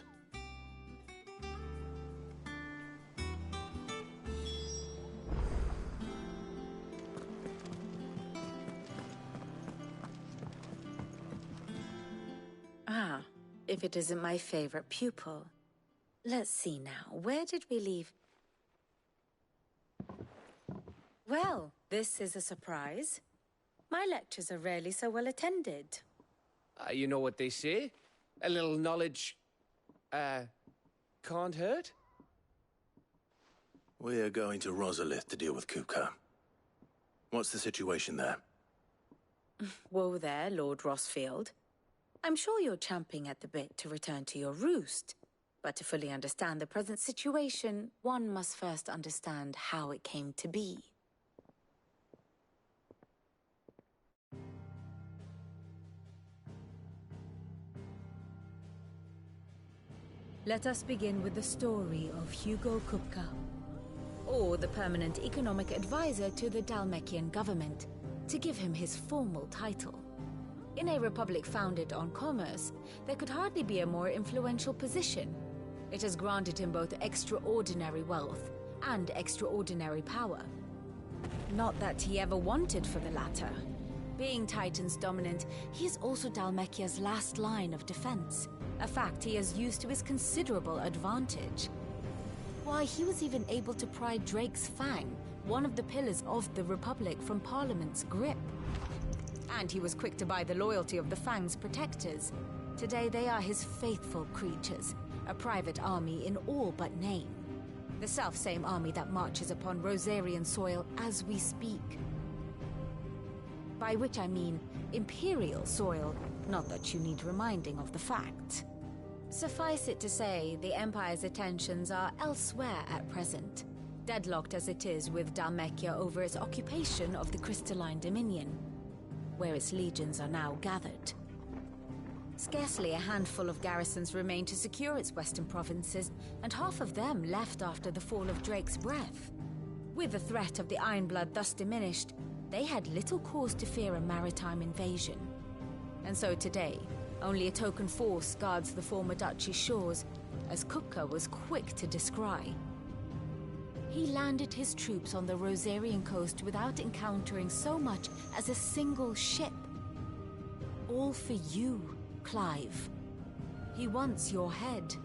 Speaker 4: Ah, if it isn't my favorite pupil. Let's see now, where did we leave? Well, this is a surprise. My lectures are rarely so well attended.
Speaker 20: You know what they say? A little knowledge, can't hurt?
Speaker 2: We're going to Rosalith to deal with Kupka. What's the situation there?
Speaker 4: Whoa there, Lord Rossfield. I'm sure you're champing at the bit to return to your roost. But to fully understand the present situation, one must first understand how it came to be. Let us begin with the story of Hugo Kupka, or the permanent economic advisor to the Dalmekian government, to give him his formal title. In a republic founded on commerce, there could hardly be a more influential position. It has granted him both extraordinary wealth and extraordinary power. Not that he ever wanted for the latter. Being Titan's dominant, he is also Dalmekia's last line of defense, a fact he has used to his considerable advantage. Why, he was even able to pry Drake's Fang, one of the pillars of the Republic, from Parliament's grip. And he was quick to buy the loyalty of the Fang's protectors. Today they are his faithful creatures, a private army in all but name. The self-same army that marches upon Rosarian soil as we speak. By which I mean Imperial soil, not that you need reminding of the fact. Suffice it to say, the Empire's attentions are elsewhere at present, deadlocked as it is with Dhalmekia over its occupation of the Crystalline Dominion, where its legions are now gathered. Scarcely a handful of garrisons remain to secure its western provinces, and half of them left after the fall of Drake's Breath. With the threat of the Ironblood thus diminished, they had little cause to fear a maritime invasion. And so today, only a token force guards the former duchy's shores, as Kupka was quick to descry. He landed his troops on the Rosarian coast without encountering so much as a single ship. All for you, Clive. He wants your head.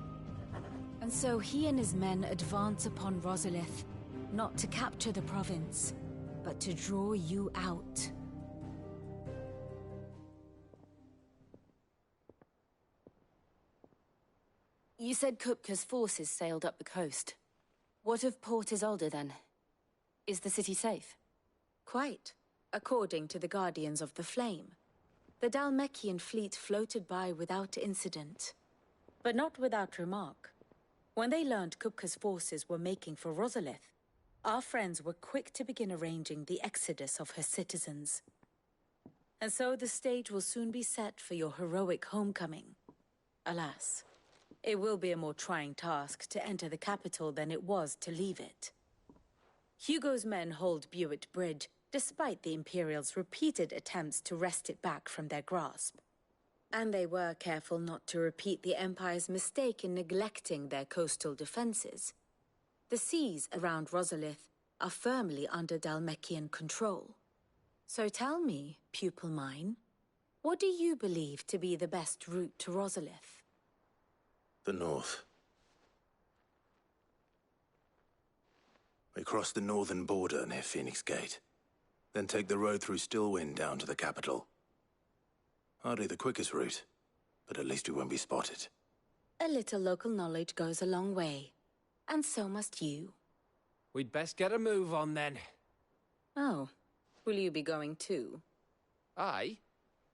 Speaker 4: And so he and his men advance upon Rosalith, not to capture the province, but to draw you out.
Speaker 5: You said Kupka's forces sailed up the coast. What of Port Isolde, then? Is the city safe?
Speaker 4: Quite, according to the Guardians of the Flame. The Dhalmekian fleet floated by without incident. But not without remark. When they learned Kupka's forces were making for Rosalith, our friends were quick to begin arranging the exodus of her citizens. And so the stage will soon be set for your heroic homecoming. Alas, it will be a more trying task to enter the capital than it was to leave it. Hugo's men hold Buet Bridge, despite the Imperials' repeated attempts to wrest it back from their grasp. And they were careful not to repeat the Empire's mistake in neglecting their coastal defenses. The seas around Rosalith are firmly under Dhalmekian control. So tell me, pupil mine, what do you believe to be the best route to Rosalith?
Speaker 2: The north. We cross the northern border near Phoenix Gate, then take the road through Stillwind down to the capital. Hardly the quickest route, but at least we won't be spotted.
Speaker 4: A little local knowledge goes a long way, and so must you.
Speaker 20: We'd best get a move on then.
Speaker 4: Oh, will you be going too?
Speaker 20: Aye.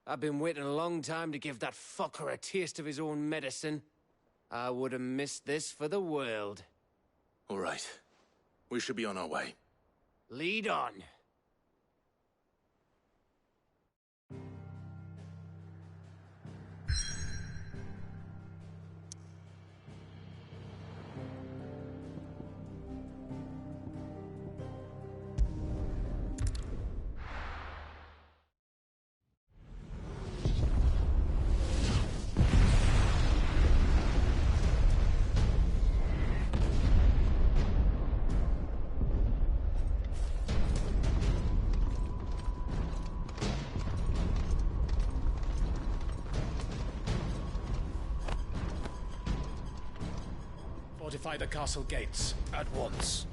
Speaker 20: I've been waiting a long time to give that fucker a taste of his own medicine. I would have missed this for the world.
Speaker 2: All right. We should be on our way.
Speaker 20: Lead on.
Speaker 6: Fortify the castle gates, at once.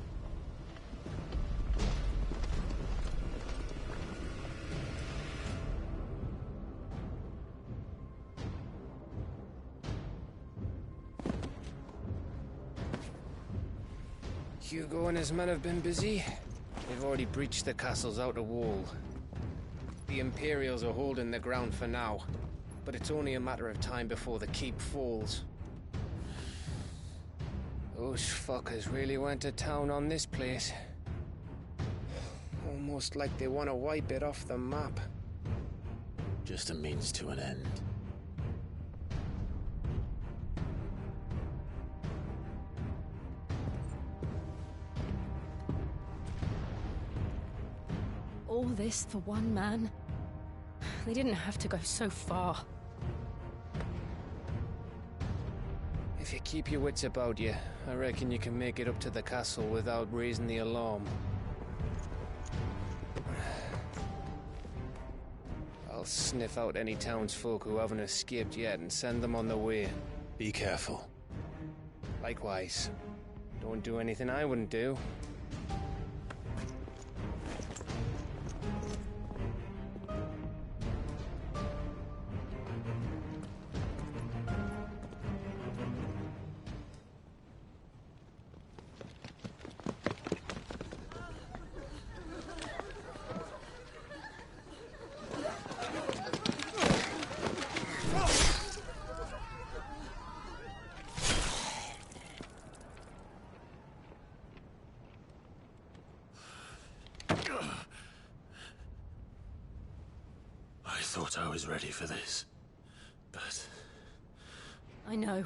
Speaker 20: Hugo and his men have been busy. They've already breached the castle's outer wall. The Imperials are holding the ground for now, but it's only a matter of time before the keep falls. Those fuckers really went to town on this place. Almost like they want to wipe it off the map.
Speaker 2: Just a means to an end.
Speaker 11: All this for one man? They didn't have to go so far.
Speaker 20: If you keep your wits about you, I reckon you can make it up to the castle without raising the alarm. I'll sniff out any townsfolk who haven't escaped yet and send them on their way.
Speaker 2: Be careful.
Speaker 20: Likewise. Don't do anything I wouldn't do.
Speaker 2: thought I was ready for this, but...
Speaker 9: I know.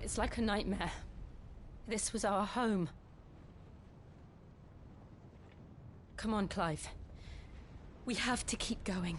Speaker 9: It's like a nightmare. This was our home. Come on, Clive. We have to keep going.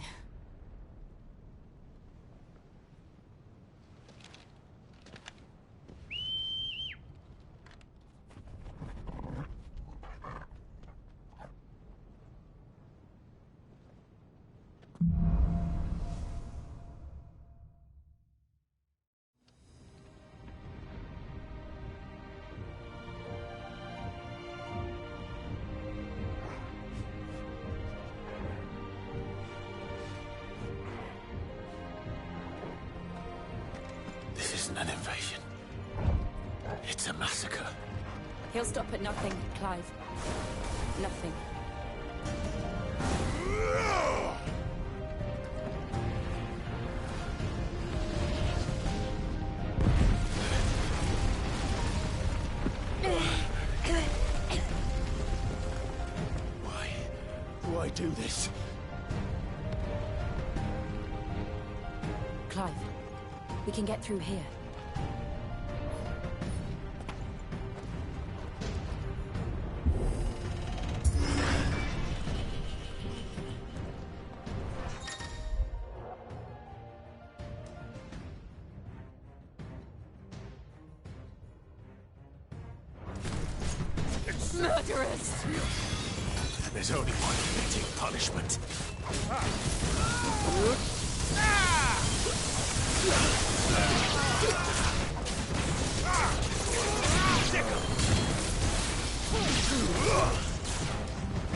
Speaker 2: This isn't an invasion. It's a massacre.
Speaker 9: He'll stop at nothing, Clive. Nothing.
Speaker 2: Why do I do this?
Speaker 5: Clive, we can get through here.
Speaker 9: Murderers!
Speaker 2: There's only one fitting punishment.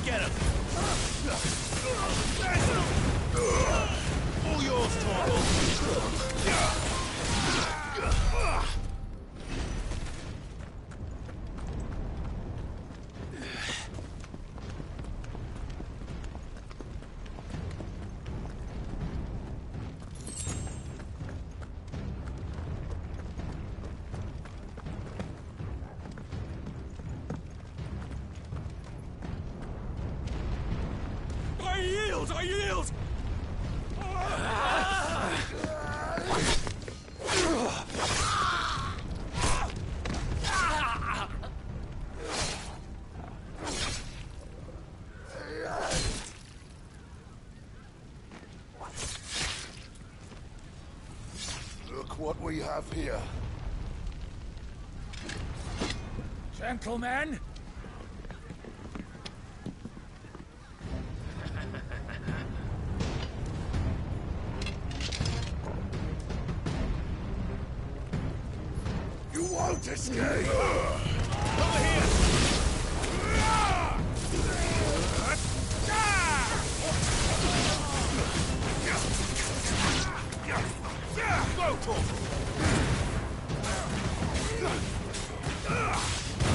Speaker 2: Get him! All yours, Torvald! I yield!
Speaker 14: Look what we have here.
Speaker 6: Gentlemen!
Speaker 14: You won't escape! Over
Speaker 6: here!
Speaker 14: Go, Torvald!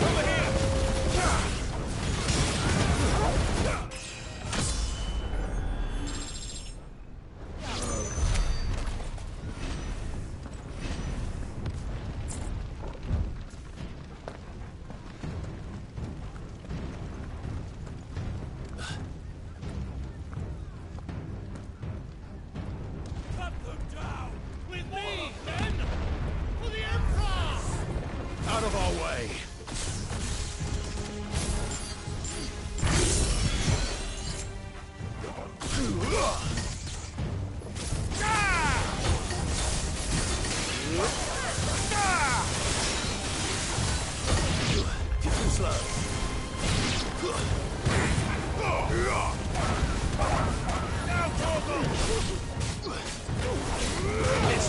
Speaker 6: Over here!
Speaker 2: Cut them down! With me, men! For the Emperor! Out of our way! You're too slow. Now, Torvald! It's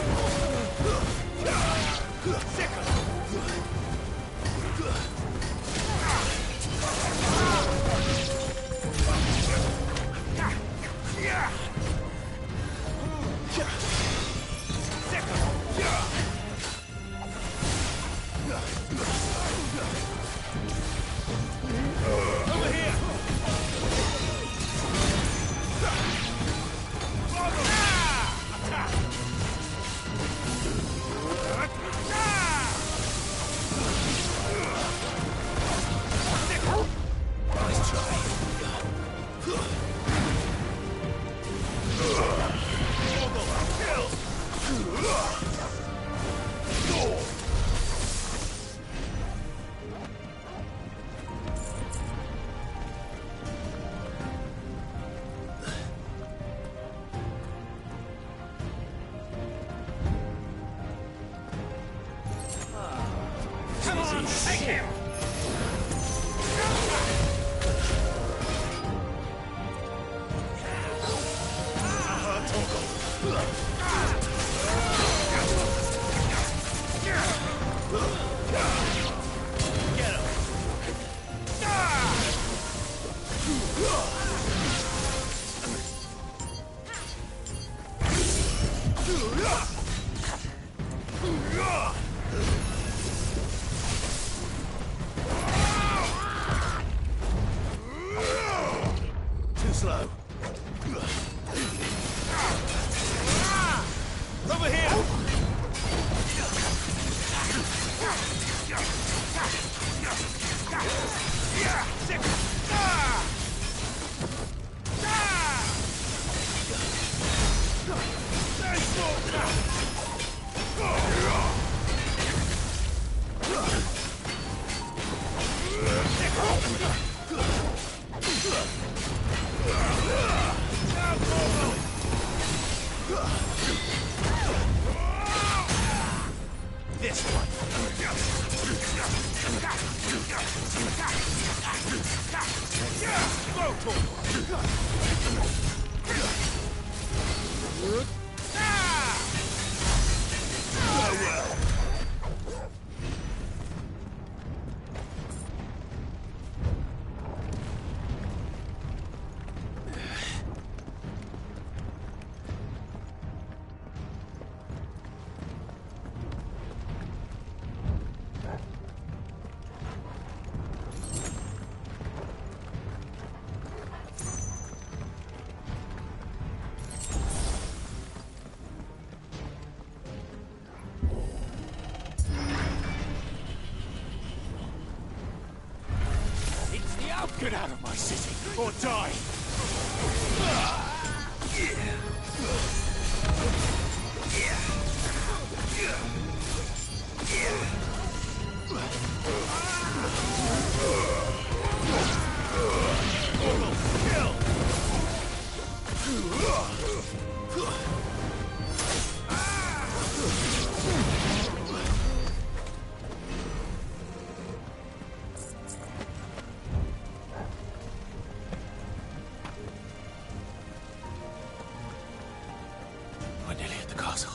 Speaker 6: Take him!
Speaker 2: Too slow.
Speaker 6: Over here!
Speaker 2: This one.
Speaker 6: Get out of my city, or die!
Speaker 2: We're nearly at the castle.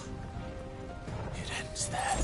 Speaker 2: It ends there.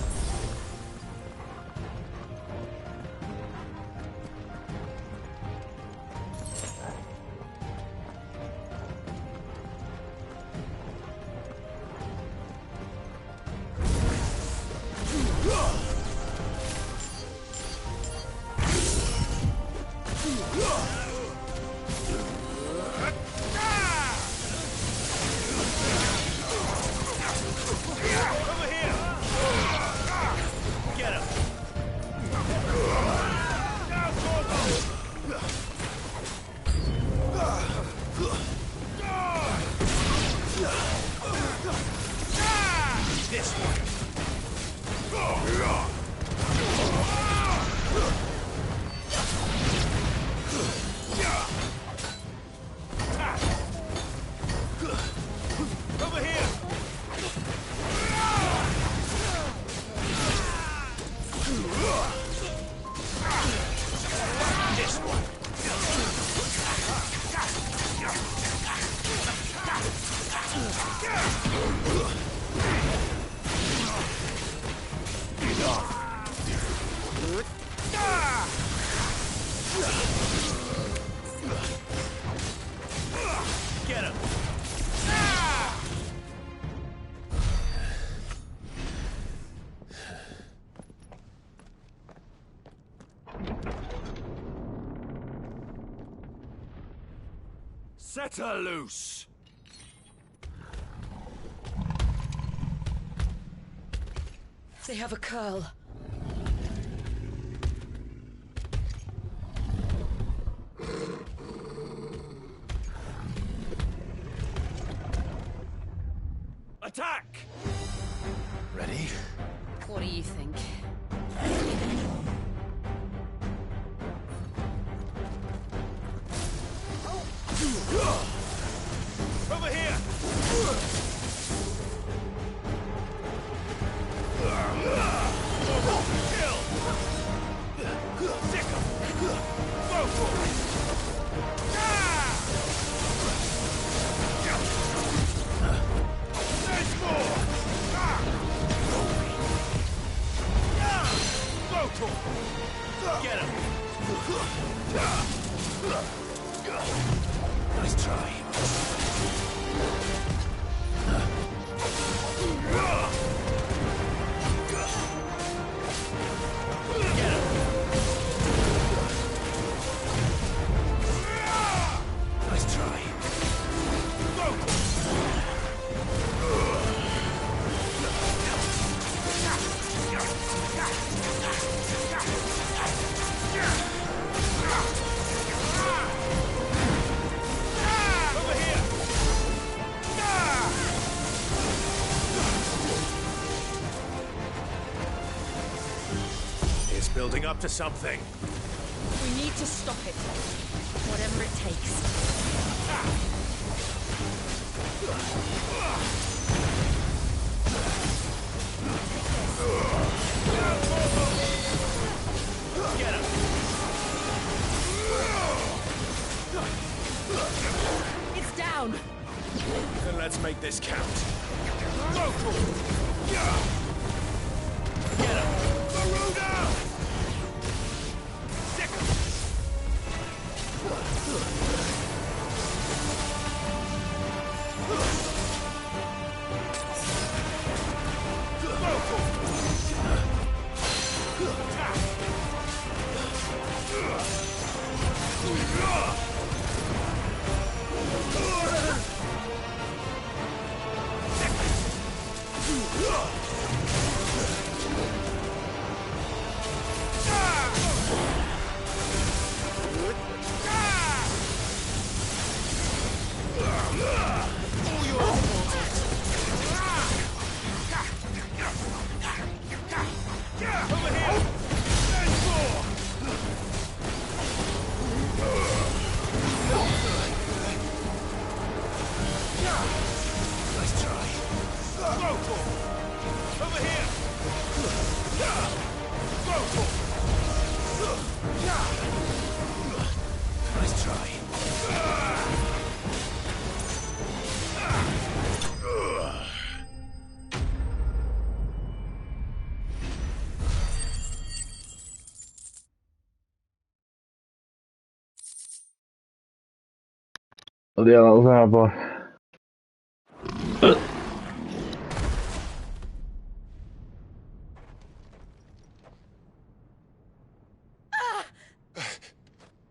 Speaker 6: Get him! Set her loose!
Speaker 3: They have a curl.
Speaker 6: Attack!
Speaker 2: Ready?
Speaker 5: What do you think?
Speaker 6: Over here! Kill! Get him! Nice try. Get him! Nice try. It's building up to something.
Speaker 9: We need to stop it. Whatever it takes.
Speaker 6: Get him!
Speaker 9: It's down!
Speaker 6: Then let's make this count. Get him! Garuda! Stick him!
Speaker 1: Oh, yeah, that was a hard boy.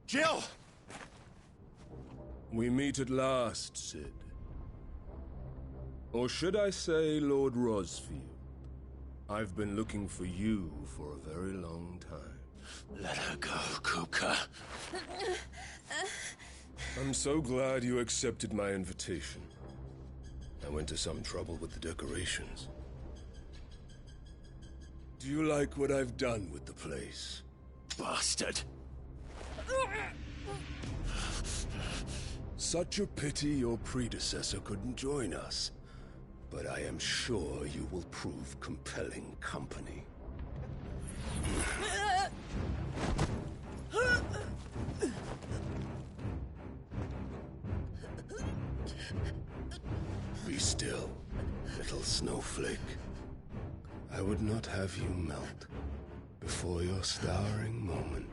Speaker 6: Jill!
Speaker 16: We meet at last, Sid. Or should I say, Lord Rosfield? I've been looking for you for a very long time.
Speaker 6: Let her go, Kupka.
Speaker 16: I'm so glad you accepted my invitation. I went to some trouble with the decorations. Do you like what I've done with the place?
Speaker 6: Bastard.
Speaker 16: Such a pity your predecessor couldn't join us. But I am sure you will prove compelling company. Be still, little snowflake. I would not have you melt before your starring moment.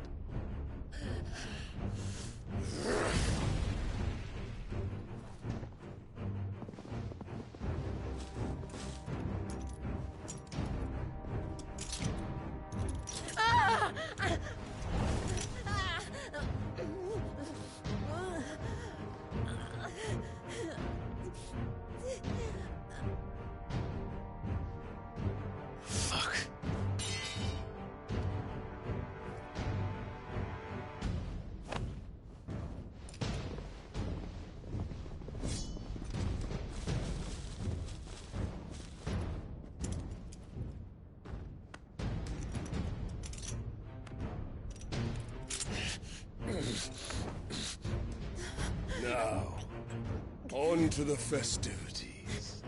Speaker 6: Fuck.
Speaker 16: Now, on to the festivities.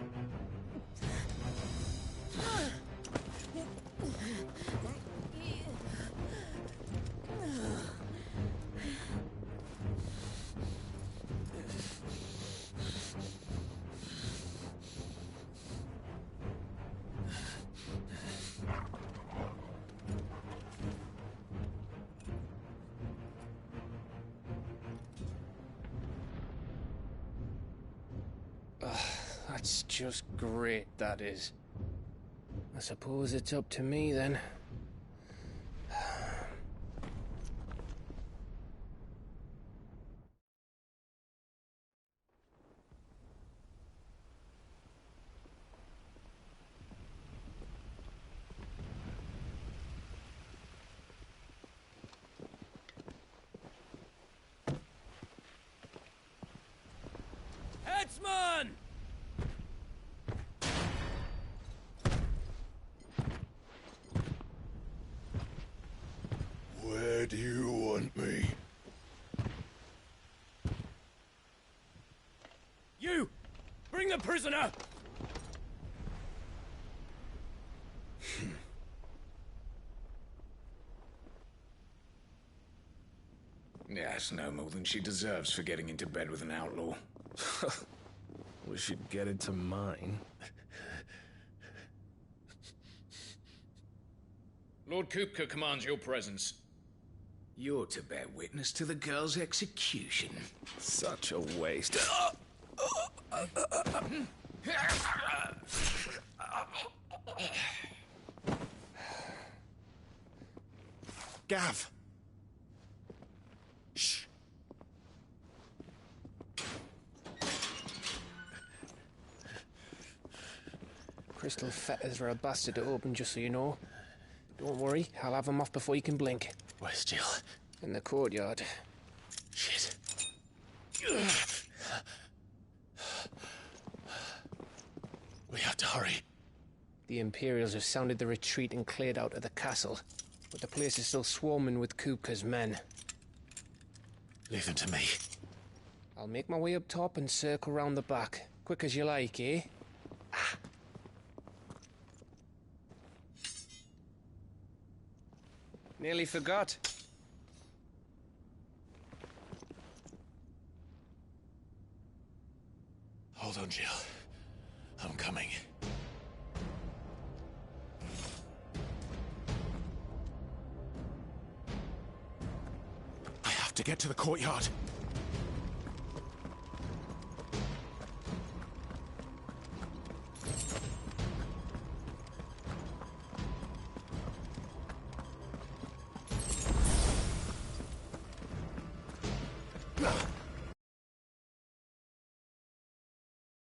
Speaker 20: That's just great, that is. I suppose it's up to me, then.
Speaker 6: Headsman!
Speaker 16: Where do you want me?
Speaker 6: You! Bring the prisoner!
Speaker 7: Yes, no more than she deserves for getting into bed with an outlaw.
Speaker 22: We should get into mine.
Speaker 7: Lord Kupka commands your presence. You're to bear witness to the girl's execution.
Speaker 22: Such a waste.
Speaker 7: Gav! Shh.
Speaker 20: Crystal fetters are a bastard to open, just so you know. Don't worry, I'll have them off before you can blink.
Speaker 7: Where's Jill?
Speaker 20: In the courtyard.
Speaker 7: Shit. We have to hurry.
Speaker 20: The Imperials have sounded the retreat and cleared out of the castle, but the place is still swarming with Kupka's men.
Speaker 7: Leave them to me.
Speaker 20: I'll make my way up top and circle round the back. Quick as you like, eh? Nearly forgot.
Speaker 7: Hold on, Jill. I'm coming. I have to get to the courtyard.